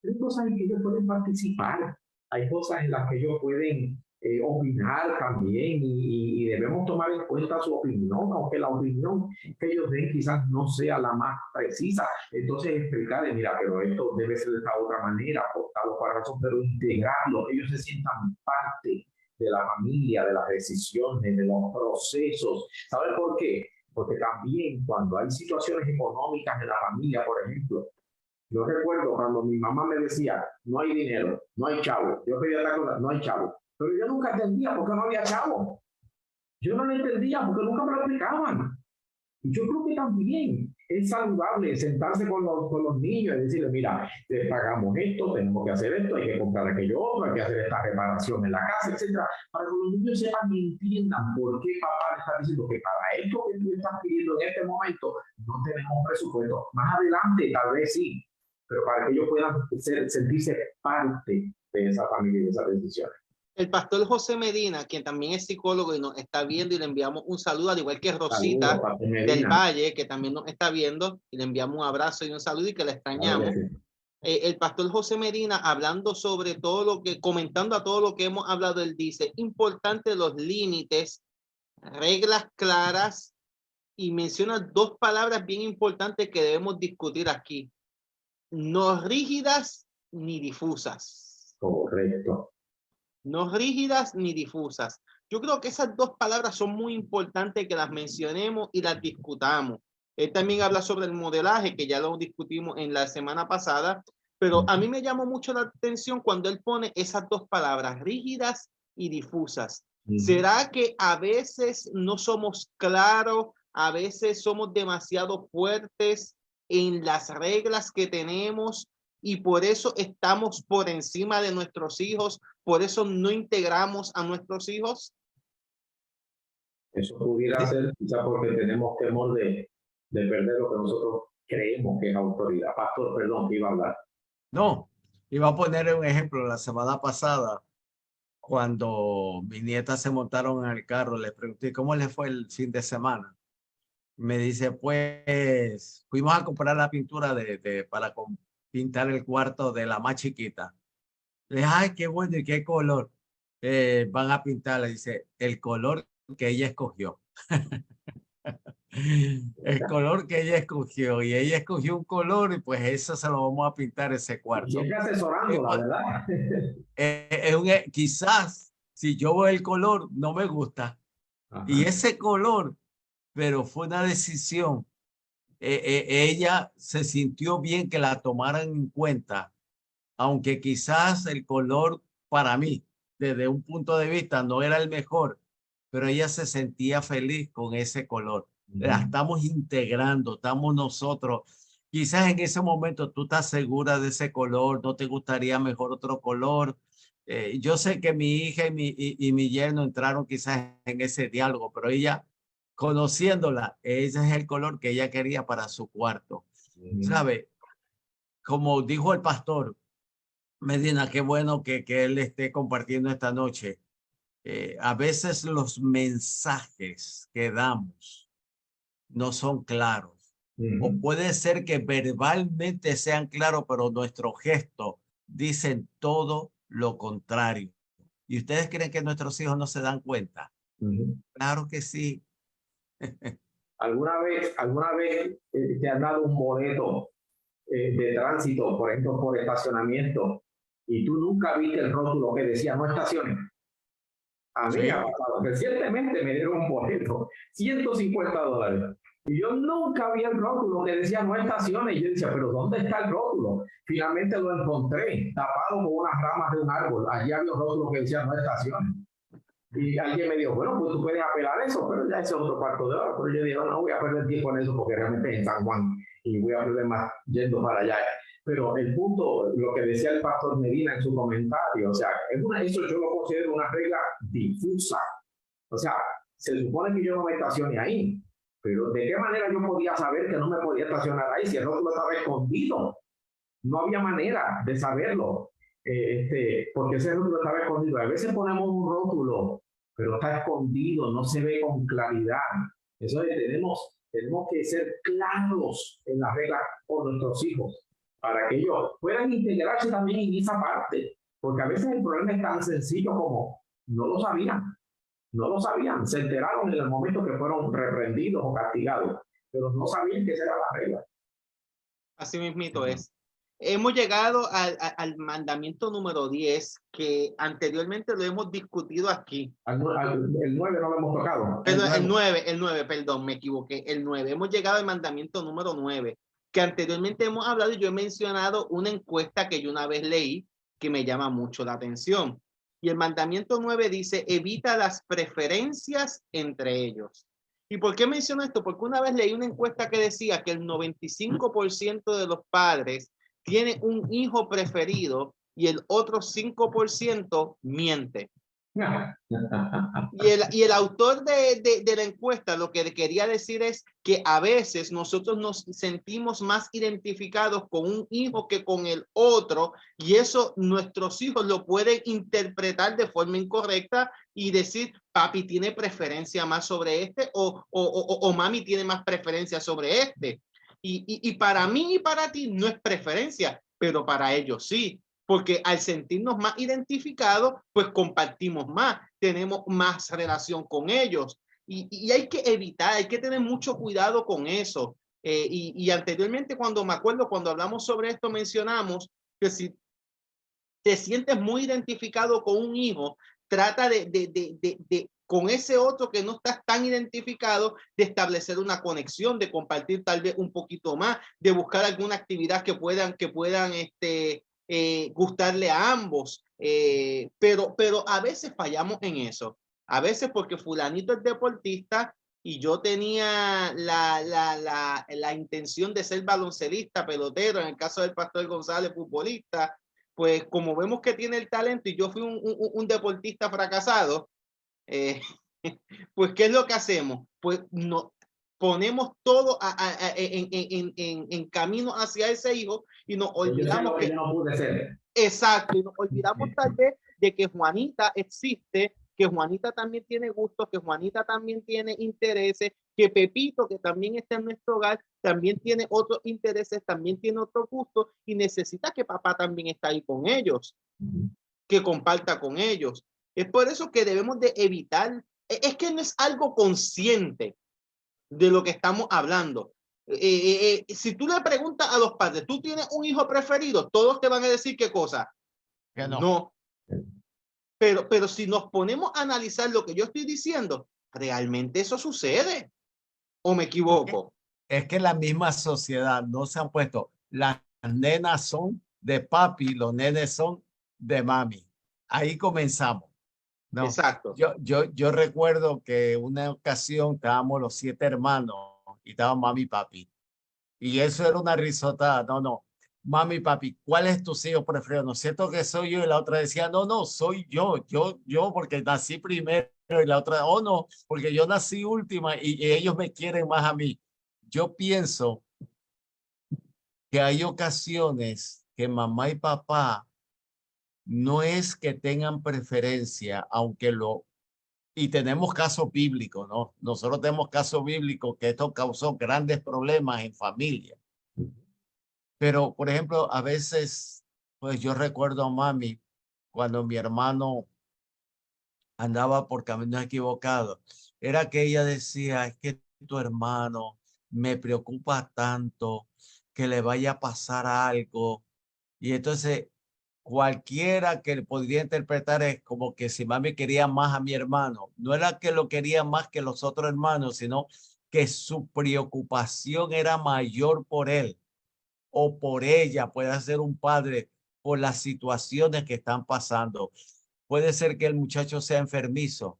Hay cosas en que ellos pueden participar, hay cosas en las que ellos pueden opinar también y debemos tomar en cuenta su opinión, aunque la opinión que ellos den quizás no sea la más precisa. Entonces explicarles, mira, pero esto debe ser de esta otra manera, por tal o cual razón, pero integrarlo, ellos se sientan parte de la familia, de las decisiones, de los procesos. ¿Sabe por qué? Porque también cuando hay situaciones económicas en la familia, por ejemplo, yo recuerdo cuando mi mamá me decía, no hay dinero, no hay chavo. Yo pedía la cosa, no hay chavo. Pero yo nunca entendía por qué no había chavo. Yo no lo entendía porque nunca me lo explicaban. Y yo creo que también es saludable sentarse con los niños y decirles, mira, pagamos esto, tenemos que hacer esto, hay que comprar aquello otro, hay que hacer esta reparación en la casa, etcétera, para que los niños sepan y entiendan por qué papá le está diciendo que para esto que tú estás pidiendo en este momento no tenemos presupuesto. Más adelante tal vez sí, pero para que ellos puedan sentirse parte de esa familia y de esas decisiones. El pastor José Medina, quien también es psicólogo y nos está viendo, y le enviamos un saludo, al igual que Rosita del Valle, que también nos está viendo, y le enviamos un abrazo y un saludo y que la extrañamos. El pastor José Medina, hablando sobre todo lo que, comentando a todo lo que hemos hablado, él dice, importante los límites, reglas claras, y menciona dos palabras bien importantes que debemos discutir aquí. No rígidas ni difusas. Correcto. No rígidas ni difusas. Yo creo que esas dos palabras son muy importantes que las mencionemos y las discutamos. Él también habla sobre el modelaje, que ya lo discutimos en la semana pasada, pero a mí me llamó mucho la atención cuando él pone esas dos palabras, rígidas y difusas. ¿Será que a veces no somos claros, a veces somos demasiado fuertes en las reglas que tenemos y por eso estamos por encima de nuestros hijos, por eso no integramos a nuestros hijos? Eso pudiera ser quizá porque tenemos temor de perder lo que nosotros creemos que es autoridad. Pastor, perdón, que iba a hablar. No, iba a poner un ejemplo. La semana pasada, cuando mis nietas se montaron en el carro, les pregunté cómo les fue el fin de semana. Me dice, pues, fuimos a comprar la pintura para pintar el cuarto de la más chiquita. Le dije, ay, qué bueno y qué color van a pintar. Le dice, el color que ella escogió. El color que ella escogió, y ella escogió un color y pues eso se lo vamos a pintar ese cuarto. Siempre asesorándola, ¿verdad? Quizás si yo veo el color no me gusta. Ajá. Y ese color, pero fue una decisión. Ella se sintió bien que la tomaran en cuenta, aunque quizás el color para mí, desde un punto de vista, no era el mejor, pero ella se sentía feliz con ese color. La estamos integrando, estamos nosotros. Quizás en ese momento tú estás segura de ese color, no te gustaría mejor otro color. Yo sé que mi hija y mi yerno entraron quizás en ese diálogo, pero ella, conociéndola, ese es el color que ella quería para su cuarto. ¿Sabe? Como dijo el pastor Medina, qué bueno que él esté compartiendo esta noche. A veces los mensajes que damos no son claros. O puede ser que verbalmente sean claros, pero nuestros gestos dicen todo lo contrario. ¿Y ustedes creen que nuestros hijos no se dan cuenta? Claro que sí. ¿Alguna vez te han dado un boleto de tránsito, por ejemplo, por estacionamiento, y tú nunca viste el rótulo que decía no estaciones? A mí me ha pasado. Recientemente me dieron un boleto, $150. Y yo nunca vi el rótulo que decía no estaciones. Y yo decía, ¿pero dónde está el rótulo? Finalmente lo encontré, tapado con unas ramas de un árbol. Allí había un rótulo que decía no estaciones. Y alguien me dijo, bueno, pues tú puedes apelar eso, pero ya ese es otro cuarto de hora. Pero yo dije, no voy a perder tiempo en eso porque realmente es en San Juan y voy a perder más yendo para allá. Pero el punto, lo que decía el pastor Medina en su comentario, o sea, eso yo lo considero una regla difusa. O sea, se supone que yo no me estacione ahí, pero ¿de qué manera yo podía saber que no me podía estacionar ahí si el rótulo estaba escondido? No había manera de saberlo, porque ese rótulo estaba escondido. A veces ponemos un rótulo, pero está escondido, no se ve con claridad. Eso tenemos que ser claros en las reglas con nuestros hijos, para que ellos puedan integrarse también en esa parte, porque a veces el problema es tan sencillo como no lo sabían, se enteraron en el momento que fueron reprendidos o castigados, pero no sabían que esa era la regla. Así mismito es. Hemos llegado al mandamiento número 10, que anteriormente lo hemos discutido aquí. El 9 no lo hemos tocado. El 9, perdón, me equivoqué. El 9. Hemos llegado al mandamiento número 9, que anteriormente hemos hablado y yo he mencionado una encuesta que yo una vez leí que me llama mucho la atención. Y el mandamiento 9 dice, evita las preferencias entre ellos. ¿Y por qué menciono esto? Porque una vez leí una encuesta que decía que el 95% de los padres tiene un hijo preferido y el otro 5% miente. Y el autor de la encuesta lo que quería decir es que a veces nosotros nos sentimos más identificados con un hijo que con el otro, y eso nuestros hijos lo pueden interpretar de forma incorrecta y decir, papi tiene preferencia más sobre este o mami tiene más preferencia sobre este. Y para mí y para ti no es preferencia, pero para ellos sí, porque al sentirnos más identificados, pues compartimos más, tenemos más relación con ellos. Y hay que evitar, hay que tener mucho cuidado con eso. Y anteriormente, cuando me acuerdo, cuando hablamos sobre esto, mencionamos que si te sientes muy identificado con un hijo, trata con ese otro que no estás tan identificado, de establecer una conexión, de compartir tal vez un poquito más, de buscar alguna actividad que puedan gustarle a ambos. Pero a veces fallamos en eso. A veces porque fulanito es deportista y yo tenía la intención de ser baloncelista, pelotero, en el caso del Pastor González, futbolista, pues como vemos que tiene el talento y yo fui un deportista fracasado, eh, pues ¿qué es lo que hacemos? Pues no, ponemos todo en camino hacia ese hijo y nos olvidamos que yo no pude ser. exacto, y nos olvidamos tal vez de que Juanita existe, que Juanita también tiene gustos, que Juanita también tiene intereses, que Pepito, que también está en nuestro hogar, también tiene otros intereses, también tiene otros gustos y necesita que papá también está ahí con ellos, que comparta con ellos. Es por eso que debemos de evitar, es que no es algo consciente de lo que estamos hablando. Si tú le preguntas a los padres, ¿tú tienes un hijo preferido? Todos te van a decir qué cosa. Que no. No. Pero si nos ponemos a analizar lo que yo estoy diciendo, realmente eso sucede. ¿O me equivoco? Es que la misma sociedad no se han puesto, las nenas son de papi, los nenes son de mami. Ahí comenzamos. No, exacto. Yo recuerdo que una ocasión estábamos los 7 hermanos y estaban mami y papi. Y eso era una risota. No. Mami y papi, ¿cuál es tu hijo preferido? ¿No es cierto que soy yo? Y la otra decía, no, soy yo, porque nací primero. Y la otra, oh, no, porque yo nací última y ellos me quieren más a mí. Yo pienso que hay ocasiones que mamá y papá no es que tengan preferencia, aunque y tenemos casos bíblicos, ¿no? Nosotros tenemos casos bíblicos que esto causó grandes problemas en familia. Pero, por ejemplo, a veces, pues yo recuerdo a mami cuando mi hermano andaba por caminos equivocados, era que ella decía, es que tu hermano me preocupa tanto que le vaya a pasar algo. Y entonces cualquiera que podría interpretar es como que si mami quería más a mi hermano, no era que lo quería más que los otros hermanos, sino que su preocupación era mayor por él o por ella, puede ser un padre, por las situaciones que están pasando. Puede ser que el muchacho sea enfermizo.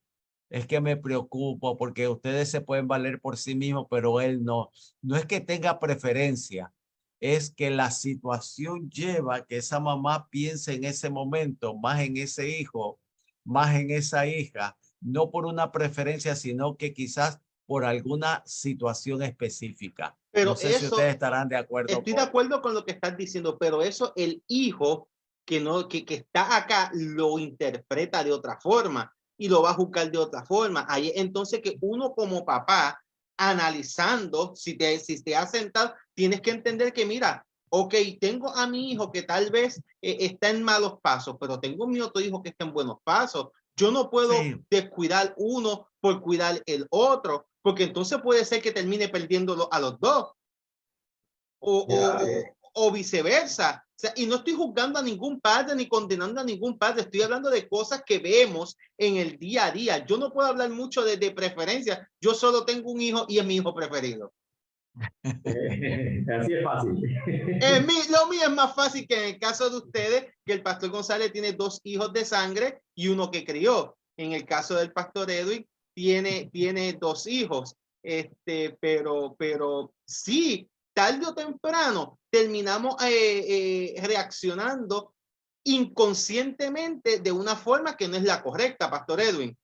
Es que me preocupo porque ustedes se pueden valer por sí mismos, pero él no. No es que tenga preferencia, es que la situación lleva a que esa mamá piense en ese momento más en ese hijo, más en esa hija, no por una preferencia, sino que quizás por alguna situación específica. No Pero sé si ustedes eso, estarán de acuerdo estoy de con... acuerdo con lo que estás diciendo, pero eso el hijo que está acá lo interpreta de otra forma y lo va a juzgar de otra forma. Ahí entonces que uno como papá, analizando, si te has sentado, tienes que entender que mira, ok, tengo a mi hijo que tal vez está en malos pasos, pero tengo mi otro hijo que está en buenos pasos. Yo no puedo Sí. descuidar uno por cuidar el otro, porque entonces puede ser que termine perdiéndolo a los dos o viceversa. O sea, y no estoy juzgando a ningún padre ni condenando a ningún padre, estoy hablando de cosas que vemos en el día a día. Yo no puedo hablar mucho de preferencia, yo solo tengo un hijo y es mi hijo preferido. Así es fácil. Lo mío es más fácil que en el caso de ustedes, que el pastor González tiene 2 hijos de sangre y uno que crió. En el caso del pastor Edwin, tiene 2 hijos. Pero sí, tarde o temprano terminamos reaccionando inconscientemente de una forma que no es la correcta, Pastor Edwin.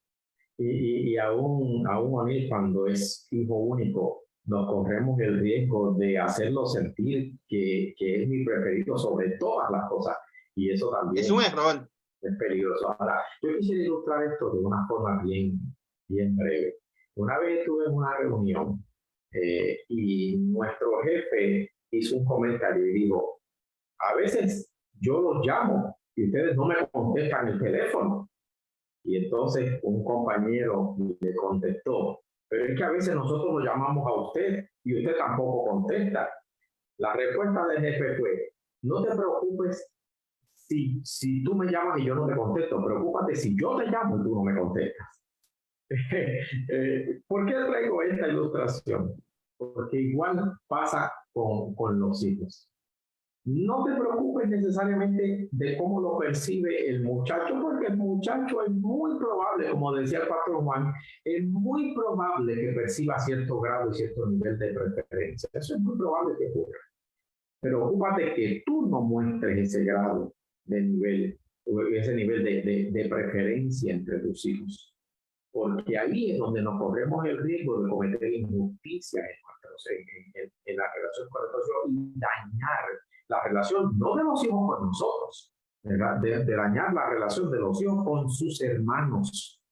Y aún a mí, cuando es hijo único, nos corremos el riesgo de hacerlo sentir que es mi preferido sobre todas las cosas. Y eso también Es un error. es peligroso. Ahora, yo quisiera ilustrar esto de una forma bien breve. Una vez estuve en una reunión y nuestro jefe hizo un comentario y dijo, a veces yo los llamo y ustedes no me contestan el teléfono. Y entonces un compañero le contestó, pero es que a veces nosotros lo llamamos a usted y usted tampoco contesta. La respuesta del jefe fue, no te preocupes si tú me llamas y yo no te contesto, preocúpate si yo te llamo y tú no me contestas. ¿Por qué traigo esta ilustración? Porque igual pasa con los hijos. No te preocupes necesariamente de cómo lo percibe el muchacho, porque el muchacho es muy probable, como decía el pastor Juan, es muy probable que perciba cierto grado y cierto nivel de preferencia. Eso es muy probable que ocurra. Pero ocúpate que tú no muestres ese grado de nivel, ese nivel de preferencia entre tus hijos. Porque ahí es donde nos corremos el riesgo de cometer injusticias en la relación con nuestros hijos y dañar la relación, no de los hijos con nosotros, de dañar la relación de los hijos con sus hermanos.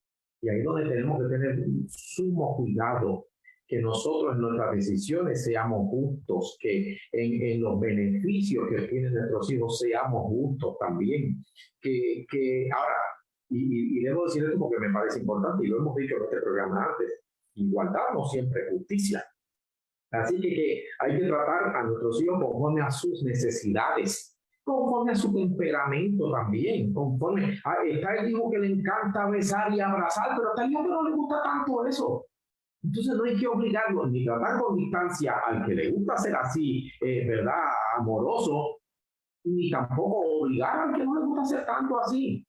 Y ahí es donde tenemos que tener sumo cuidado, que nosotros en nuestras decisiones seamos justos, que en los beneficios que tienen nuestros hijos seamos justos también. Que ahora, y debo decir esto porque me parece importante, y lo hemos dicho en este programa antes, igualdad no siempre justicia. Así que hay que tratar a nuestros hijos conforme a sus necesidades, conforme a su temperamento también, conforme está el hijo que le encanta besar y abrazar, pero está el hijo que no le gusta tanto eso. Entonces no hay que obligarlo ni tratar con distancia al que le gusta ser así, ¿verdad? Amoroso, ni tampoco obligar al que no le gusta ser tanto así,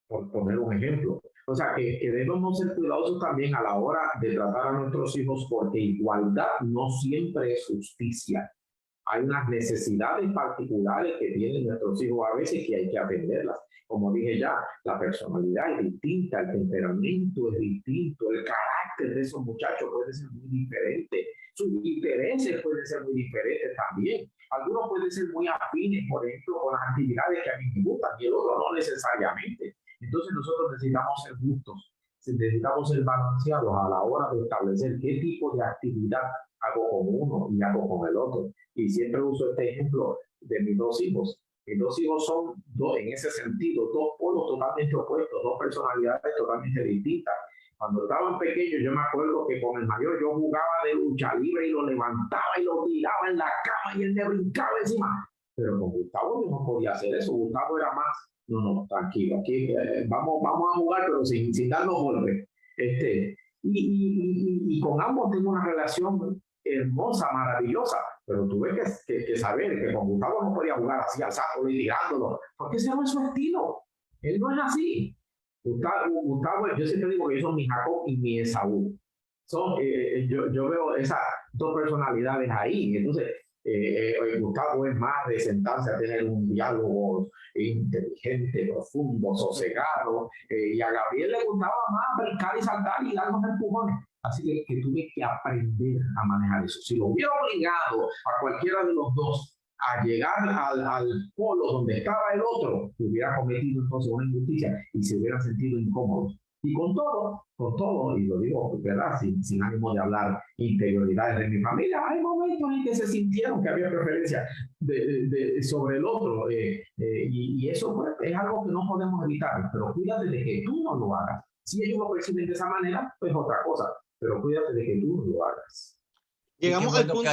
por poner un ejemplo. O sea, que debemos ser cuidadosos también a la hora de tratar a nuestros hijos, porque igualdad no siempre es justicia. Hay unas necesidades particulares que tienen nuestros hijos a veces que hay que atenderlas. Como dije ya, la personalidad es distinta, el temperamento es distinto, el carácter de esos muchachos puede ser muy diferente, sus intereses pueden ser muy diferentes también. Algunos pueden ser muy afines, por ejemplo, con las actividades que a mí me gustan y el otro no necesariamente. Entonces nosotros necesitamos ser justos, necesitamos ser balanceados a la hora de establecer qué tipo de actividad hago con uno y hago con el otro. Y siempre uso este ejemplo de mis dos hijos. Mis dos hijos son en ese sentido, dos polos totalmente opuestos, dos personalidades totalmente distintas. Cuando estaban pequeños, yo me acuerdo que con el mayor yo jugaba de lucha libre y lo levantaba y lo tiraba en la cama y él me brincaba encima. Pero con Gustavo yo no podía hacer eso. Gustavo era más, no, tranquilo, aquí vamos a jugar, pero sin darnos golpes. Y con ambos tengo una relación hermosa, maravillosa, pero tuve que saber que con Gustavo no podía jugar así al saco y tirándolo, porque ese no es su estilo. Él no es así. Gustavo, yo siempre digo que ellos son mi Jacob y mi Esaú. Yo veo esas dos personalidades ahí. Entonces, Gustavo es más de sentarse a tener un diálogo inteligente, profundo, sosegado, y a Gabriel le gustaba más brincar y saltar y darnos empujones. Así que tuve que aprender a manejar eso. Si lo hubiera obligado a cualquiera de los dos a llegar al polo donde estaba el otro, hubiera cometido entonces una injusticia y se hubiera sentido incómodo. Y con todo, y lo digo, ¿verdad? Sin ánimo de hablar interioridades de mi familia, hay momentos en que se sintieron que había preferencia sobre el otro, y eso pues, es algo que no podemos evitar, pero cuídate de que tú no lo hagas. Si ellos lo perciben de esa manera, pues otra cosa, pero cuídate de que tú no lo hagas. Llegamos al punto...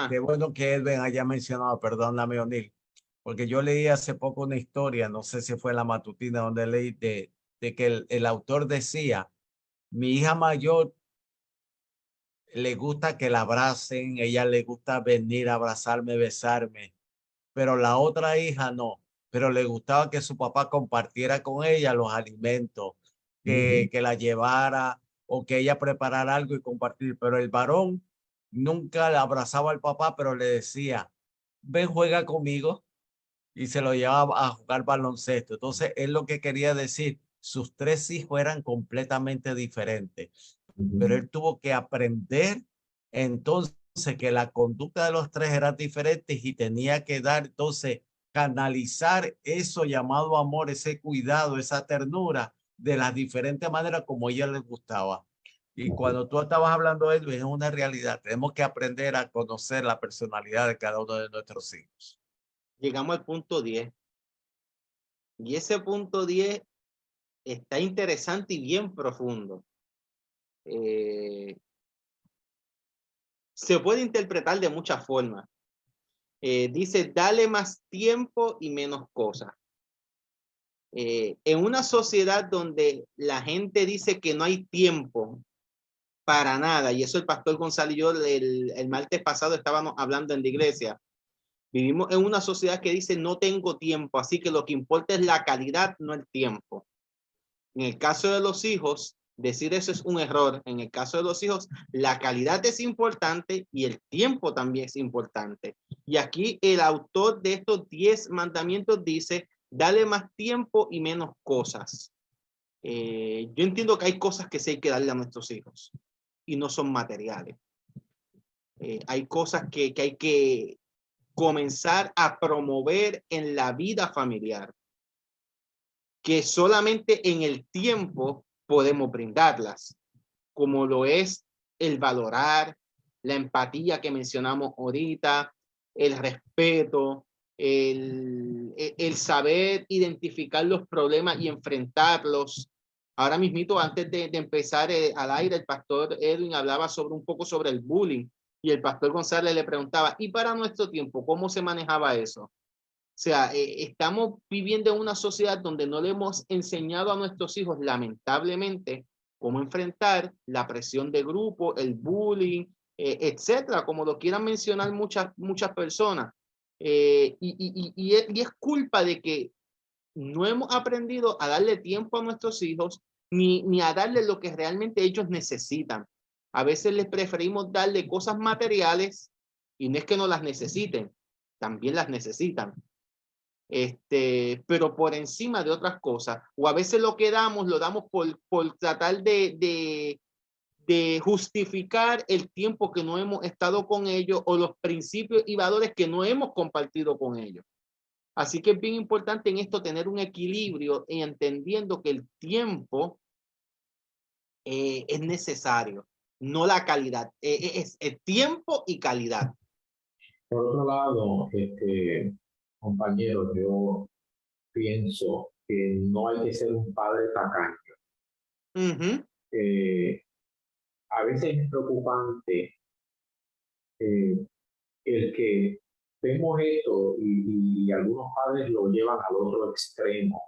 Qué bueno que Edwin haya mencionado, perdóname, O'Neill, porque yo leí hace poco una historia, no sé si fue en la matutina donde leí de que el autor decía, mi hija mayor le gusta que la abracen, ella le gusta venir a abrazarme, besarme, pero la otra hija no, pero le gustaba que su papá compartiera con ella los alimentos, que la llevara o que ella preparara algo y compartir, pero el varón nunca le abrazaba al papá, pero le decía, ven, juega conmigo. y se lo llevaba a jugar baloncesto. Entonces, él lo que quería decir, sus 3 hijos eran completamente diferentes, pero él tuvo que aprender entonces que la conducta de los 3 era diferente y tenía que dar, entonces, canalizar eso llamado amor, ese cuidado, esa ternura de las diferentes maneras como a ella les gustaba. Y cuando tú estabas hablando de Edwin, es una realidad. Tenemos que aprender a conocer la personalidad de cada uno de nuestros hijos. Llegamos al punto 10. Y ese punto 10 está interesante y bien profundo. Se puede interpretar de muchas formas. Dice, dale más tiempo y menos cosas. En una sociedad donde la gente dice que no hay tiempo para nada, y eso el pastor Gonzalo y yo el martes pasado estábamos hablando en la iglesia, vivimos en una sociedad que dice no tengo tiempo, así que lo que importa es la calidad, no el tiempo. En el caso de los hijos, decir eso es un error. En el caso de los hijos, la calidad es importante y el tiempo también es importante. Y aquí el autor de estos 10 mandamientos dice, dale más tiempo y menos cosas. Yo entiendo que hay cosas que sí hay que darle a nuestros hijos y no son materiales. Hay cosas que hay que comenzar a promover en la vida familiar, que solamente en el tiempo podemos brindarlas, como lo es el valorar, la empatía que mencionamos ahorita, el respeto, el saber identificar los problemas y enfrentarlos. Ahora mismito, antes de empezar al aire, el pastor Edwin hablaba un poco sobre el bullying y el pastor González le preguntaba, ¿y para nuestro tiempo cómo se manejaba eso? O sea, estamos viviendo en una sociedad donde no le hemos enseñado a nuestros hijos, lamentablemente, cómo enfrentar la presión de grupo, el bullying, etcétera, como lo quieran mencionar muchas personas. Y es culpa de que no hemos aprendido a darle tiempo a nuestros hijos ni a darle lo que realmente ellos necesitan. A veces les preferimos darle cosas materiales y no es que no las necesiten, también las necesitan. Pero por encima de otras cosas, o a veces lo damos por tratar de justificar el tiempo que no hemos estado con ellos o los principios y valores que no hemos compartido con ellos. Así que es bien importante en esto tener un equilibrio y entendiendo que el tiempo es necesario, no la calidad, es el tiempo y calidad. Por otro lado, compañero, yo pienso que no hay que ser un padre tacaño. A veces es preocupante el que vemos esto y algunos padres lo llevan al otro extremo,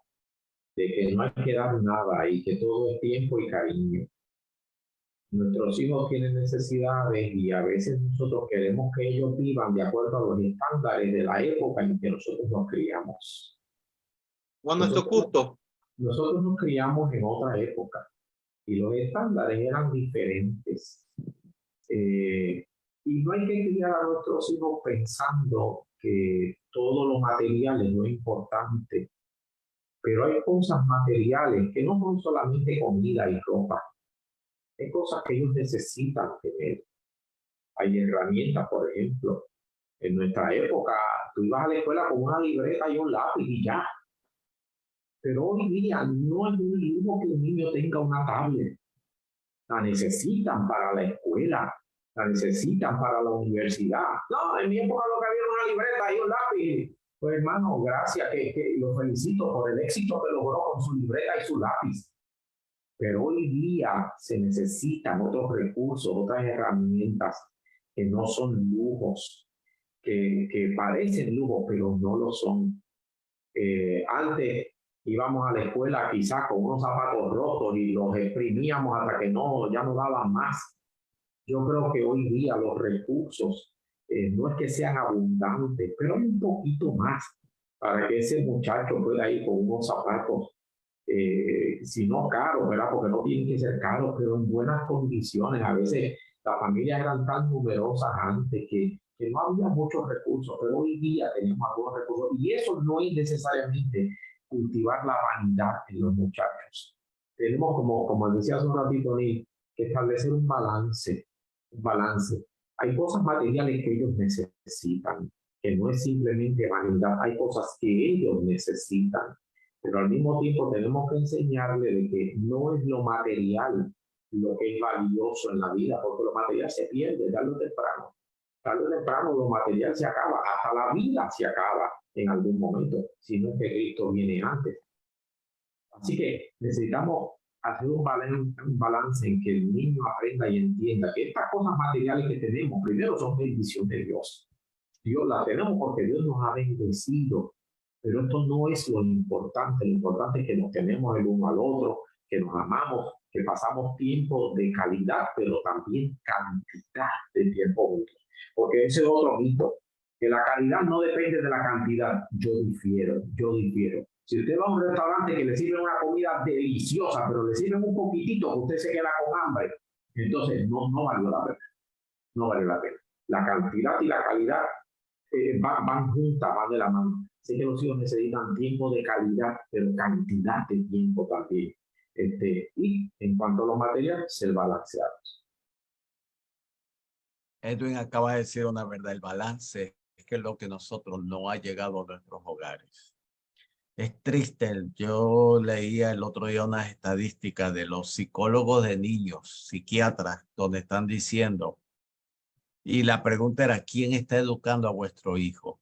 de que no hay que dar nada y que todo es tiempo y cariño. Nuestros hijos tienen necesidades y a veces nosotros queremos que ellos vivan de acuerdo a los estándares de la época en que nosotros nos criamos. O a nuestro gusto. Nosotros nos criamos en otra época y los estándares eran diferentes. Y no hay que criar a nuestros hijos pensando que todo lo material es lo importante, pero hay cosas materiales que no son solamente comida y ropa. Hay cosas que ellos necesitan tener. Hay herramientas, por ejemplo. En nuestra época, tú ibas a la escuela con una libreta y un lápiz y ya. Pero hoy día no es un lujo que un niño tenga una tablet. La necesitan para la escuela, la necesitan para la universidad. No, en mi época lo que había era una libreta y un lápiz. Pues hermano, gracias, que lo felicito por el éxito que logró con su libreta y su lápiz. Pero hoy día se necesitan otros recursos, otras herramientas que no son lujos, que parecen lujos, pero no lo son. Antes íbamos a la escuela quizás con unos zapatos rotos y los exprimíamos hasta que ya no daban más. Yo creo que hoy día los recursos no es que sean abundantes, pero hay un poquito más para que ese muchacho pueda ir con unos zapatos, si no caros, ¿verdad? Porque no tienen que ser caros, pero en buenas condiciones. A veces las familias eran tan numerosas antes que que no había muchos recursos, pero hoy día tenemos algunos recursos y eso no es necesariamente cultivar la vanidad en los muchachos. Tenemos, como decía hace un ratito, que establecer un balance, un balance. Hay cosas materiales que ellos necesitan, que no es simplemente vanidad, hay cosas que ellos necesitan, pero al mismo tiempo tenemos que enseñarles de que no es lo material lo que es valioso en la vida, porque lo material se pierde tarde o temprano. Tarde o temprano lo material se acaba, hasta la vida se acaba en algún momento, si no es que Cristo viene antes. Así que necesitamos hacer un balance en que el niño aprenda y entienda que estas cosas materiales que tenemos, primero son bendición de Dios. Dios las tenemos porque Dios nos ha bendecido, pero esto no es lo importante es que nos tenemos el uno al otro, que nos amamos, que pasamos tiempo de calidad, pero también cantidad de tiempo juntos. Porque ese es otro mito, que la calidad no depende de la cantidad. Yo difiero. Si usted va a un restaurante que le sirven una comida deliciosa, pero le sirven un poquitito, usted se queda con hambre, entonces no vale la pena. No vale la pena. La cantidad y la calidad van juntas, van de la mano. Sé que los hijos necesitan tiempo de calidad, pero cantidad de tiempo también. Y en cuanto a los materiales, ser balanceados. Edwin acaba de decir una verdad, el balance es que es lo que nosotros no ha llegado a nuestros hogares. Es triste, yo leía el otro día unas estadísticas de los psicólogos de niños, psiquiatras, donde están diciendo, y la pregunta era, ¿quién está educando a vuestro hijo?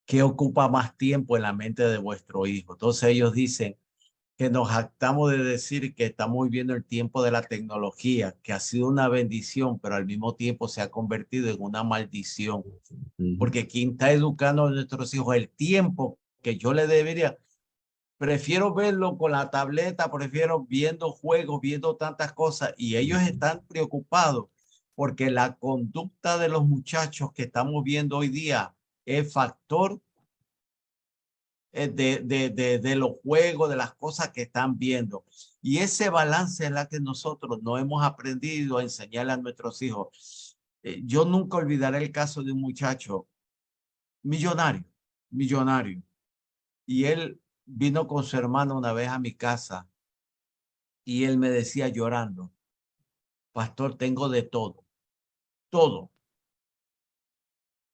¿Qué ocupa más tiempo en la mente de vuestro hijo? Entonces ellos dicen que nos jactamos de decir que estamos viviendo el tiempo de la tecnología, que ha sido una bendición, pero al mismo tiempo se ha convertido en una maldición. Porque quien está educando a nuestros hijos, el tiempo que yo le debería, prefiero verlo con la tableta, prefiero viendo juegos, viendo tantas cosas, y ellos están preocupados porque la conducta de los muchachos que estamos viendo hoy día es factor de los juegos, de las cosas que están viendo. Y ese balance es la que nosotros no hemos aprendido a enseñarle a nuestros hijos. Yo nunca olvidaré el caso de un muchacho millonario. Y él vino con su hermano una vez a mi casa y él me decía llorando, pastor, tengo de todo,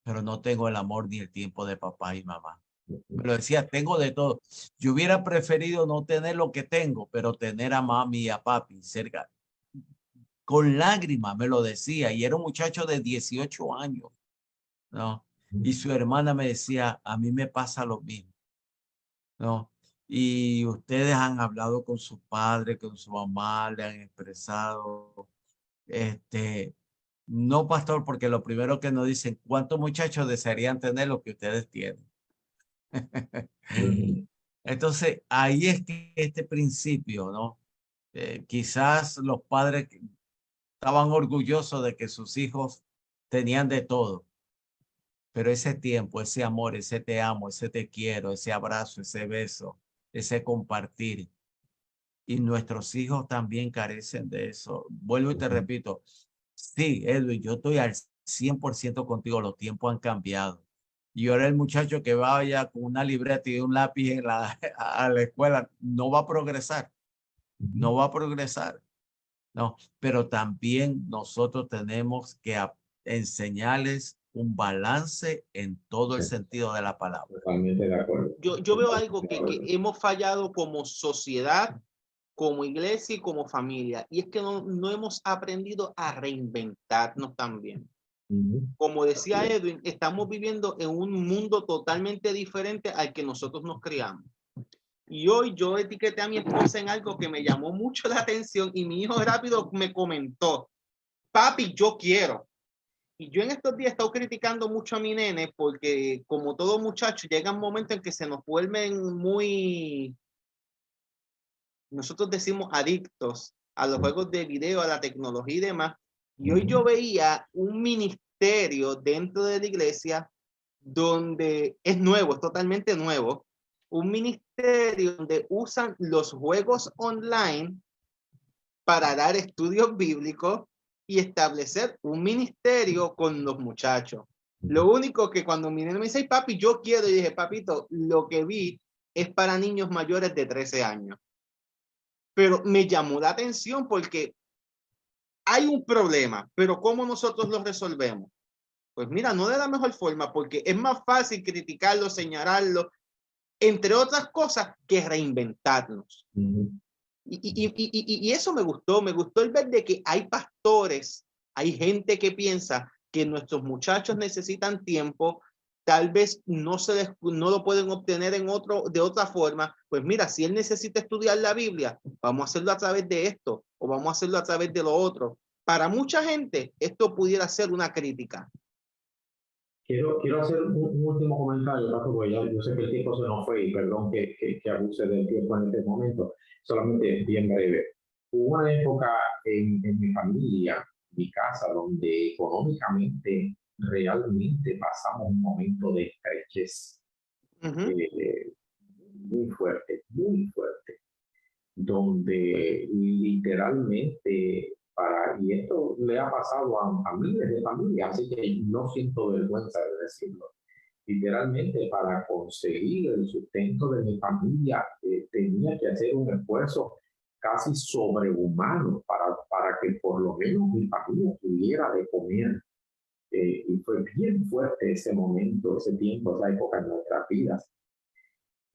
pero no tengo el amor ni el tiempo de papá y mamá. Me lo decía, tengo de todo. Yo hubiera preferido no tener lo que tengo, pero tener a mami y a papi cerca. Con lágrimas me lo decía, y era un muchacho de 18 años, ¿no? Y su hermana me decía, a mí me pasa lo mismo, ¿no? Y ustedes han hablado con su padre, con su mamá, le han expresado, no, pastor, porque lo primero que nos dicen, ¿cuántos muchachos desearían tener lo que ustedes tienen? Entonces, ahí es que este principio, ¿no? Quizás los padres estaban orgullosos de que sus hijos tenían de todo, pero ese tiempo, ese amor, ese te amo, ese te quiero, ese abrazo, ese beso, ese compartir, y nuestros hijos también carecen de eso. Vuelvo y te repito, sí, Edwin, yo estoy al 100% contigo, los tiempos han cambiado. Y ahora el muchacho que vaya con una libreta y un lápiz a la escuela no va a progresar, no va a progresar. No, pero también nosotros tenemos que enseñarles un balance en todo el sentido de la palabra. Totalmente de acuerdo. Yo veo algo que hemos fallado como sociedad, como iglesia y como familia, y es que no hemos aprendido a reinventarnos también. Como decía Edwin, estamos viviendo en un mundo totalmente diferente al que nosotros nos criamos. Y hoy yo etiqueté a mi esposa en algo que me llamó mucho la atención y mi hijo rápido me comentó, papi, yo quiero. Y yo en estos días he estado criticando mucho a mi nene porque como todo muchacho llega un momento en que se nos vuelven muy, nosotros decimos adictos a los juegos de video, a la tecnología y demás. Y hoy yo veía un ministerio dentro de la iglesia donde es nuevo, es totalmente nuevo, un ministerio donde usan los juegos online para dar estudios bíblicos y establecer un ministerio con los muchachos. Lo único que cuando mi nene me dice, papi, yo quiero, y dije, papito, lo que vi es para niños mayores de 13 años. Pero me llamó la atención porque hay un problema, pero ¿cómo nosotros lo resolvemos? Pues mira, no de la mejor forma, porque es más fácil criticarlo, señalarlo, entre otras cosas, que reinventarnos. Y eso me gustó el ver de que hay pastores, hay gente que piensa que nuestros muchachos necesitan tiempo, tal vez no lo pueden obtener de otra forma. Pues mira, si él necesita estudiar la Biblia, vamos a hacerlo a través de esto, o vamos a hacerlo a través de lo otro. Para mucha gente, esto pudiera ser una crítica. Quiero hacer un último comentario, Pato, porque yo sé que el tiempo se nos fue y perdón que abuse del tiempo en este momento, solamente bien breve. Hubo una época en mi familia, mi casa, donde económicamente realmente pasamos un momento de estrechez muy fuerte, donde literalmente y esto le ha pasado a miles de familias, así que no siento vergüenza de decirlo. Literalmente para conseguir el sustento de mi familia tenía que hacer un esfuerzo casi sobrehumano para que por lo menos mi familia tuviera de comer. Y fue bien fuerte ese momento, ese tiempo, esa época en nuestras vidas.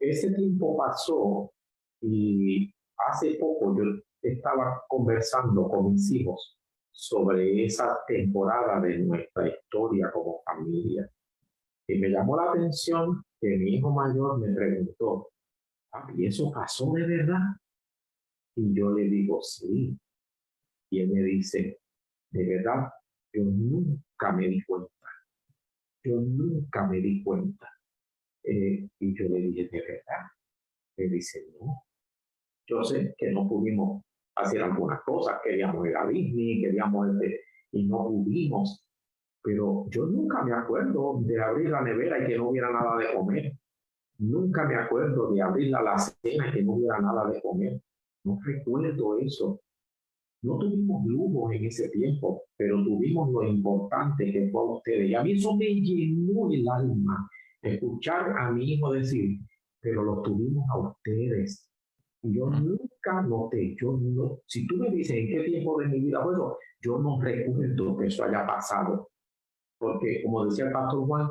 Ese tiempo pasó y hace poco yo estaba conversando con mis hijos sobre esa temporada de nuestra historia como familia. Y me llamó la atención que mi hijo mayor me preguntó, ¿y eso pasó de verdad? Y yo le digo, sí. Y él me dice, de verdad, yo nunca me di cuenta. Yo nunca me di cuenta. Y yo le dije, ¿de verdad? Me dice, no. Yo sé que no pudimos hacer algunas cosas, queríamos ir a Disney, y no pudimos. Pero yo nunca me acuerdo de abrir la nevera y que no hubiera nada de comer. Nunca me acuerdo de abrir la alacena y que no hubiera nada de comer. No recuerdo eso. No tuvimos lujos en ese tiempo, pero tuvimos lo importante que fue a ustedes. Y a mí eso me llenó el alma, escuchar a mi hijo decir, pero lo tuvimos a ustedes. Y yo nunca noté, si tú me dices en qué tiempo de mi vida fue eso, yo no recuerdo que eso haya pasado. Porque, como decía el pastor Juan,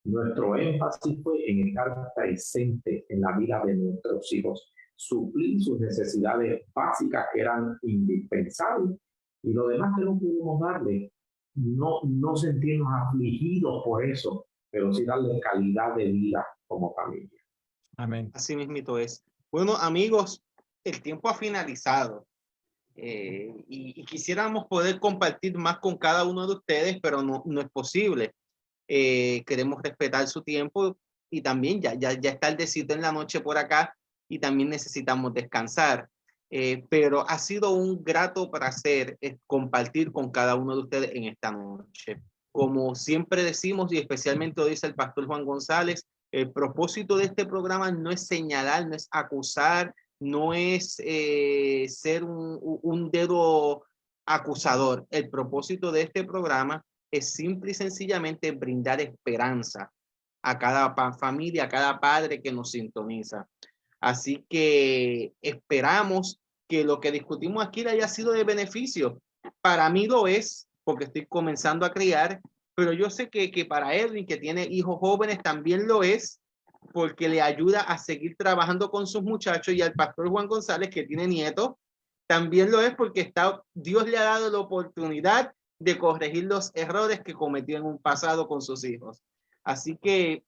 nuestro énfasis fue en estar presente en la vida de nuestros hijos, suplir sus necesidades básicas que eran indispensables y lo demás que no pudimos darle, no sentirnos afligidos por eso, pero sí darle calidad de vida como familia. Amén. Así mismito es. Bueno, amigos, el tiempo ha finalizado. Y quisiéramos poder compartir más con cada uno de ustedes, pero no es posible. Queremos respetar su tiempo y también ya es tardecito en la noche por acá y también necesitamos descansar. Pero ha sido un grato placer compartir con cada uno de ustedes en esta noche. Como siempre decimos, y especialmente lo dice el pastor Juan González, el propósito de este programa no es señalar, no es acusar, no es ser un dedo acusador. El propósito de este programa es simple y sencillamente brindar esperanza a cada familia, a cada padre que nos sintoniza. Así que esperamos que lo que discutimos aquí le haya sido de beneficio. Para mí lo es, porque estoy comenzando a criar, pero yo sé que para Edwin, que tiene hijos jóvenes, también lo es, porque le ayuda a seguir trabajando con sus muchachos, y al pastor Juan González, que tiene nietos, también lo es porque Dios le ha dado la oportunidad de corregir los errores que cometió en un pasado con sus hijos. Así que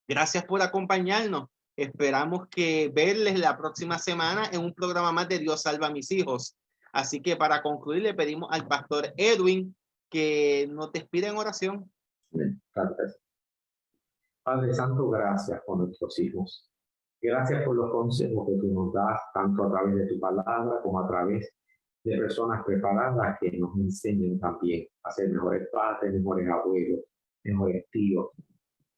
gracias por acompañarnos. Esperamos que verles la próxima semana en un programa más de Dios salva a mis hijos. Así que para concluir le pedimos al pastor Edwin que nos despida en oración. Gracias. Padre Santo, gracias por nuestros hijos. Gracias por los consejos que tú nos das, tanto a través de tu palabra como a través de personas preparadas que nos enseñen también a ser mejores padres, mejores abuelos, mejores tíos.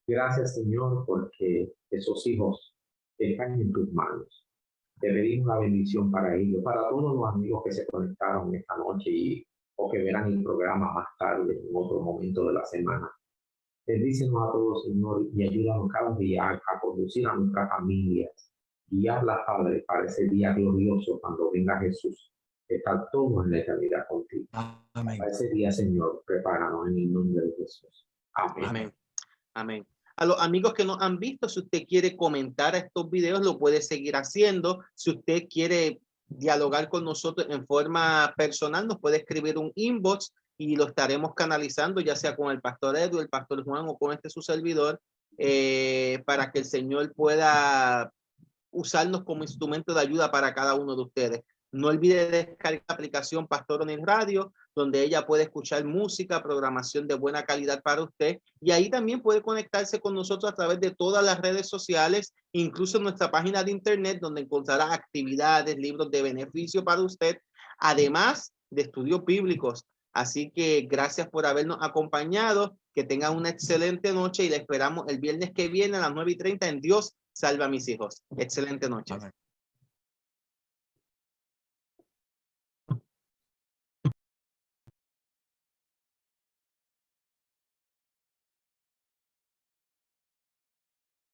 Gracias, Señor, porque esos hijos están en tus manos. Te pedimos una bendición para ellos, para todos los amigos que se conectaron esta noche y o que verán el programa más tarde, en otro momento de la semana. Bendícenos a todos, Señor, y ayúdanos cada día a conducir a nuestras familias. Guiarlas, Padre, para ese día glorioso cuando venga Jesús. Estar todos en la eternidad contigo. Amén. Para ese día, Señor, prepáranos en el nombre de Jesús. Amén. Amén. Amén. A los amigos que nos han visto, si usted quiere comentar estos videos, lo puede seguir haciendo. Si usted quiere dialogar con nosotros en forma personal, nos puede escribir un inbox y lo estaremos canalizando, ya sea con el pastor Edu, el pastor Juan o con su servidor, para que el Señor pueda usarnos como instrumento de ayuda para cada uno de ustedes. No olvide descargar la aplicación Pastor O'Neill Radio, donde ella puede escuchar música, programación de buena calidad para usted, y ahí también puede conectarse con nosotros a través de todas las redes sociales, incluso en nuestra página de internet, donde encontrará actividades, libros de beneficio para usted, además de estudios bíblicos. Así que gracias por habernos acompañado, que tengan una excelente noche y le esperamos el viernes que viene a las 9:30 en Dios Salva a mis hijos. Excelente noche. Amén.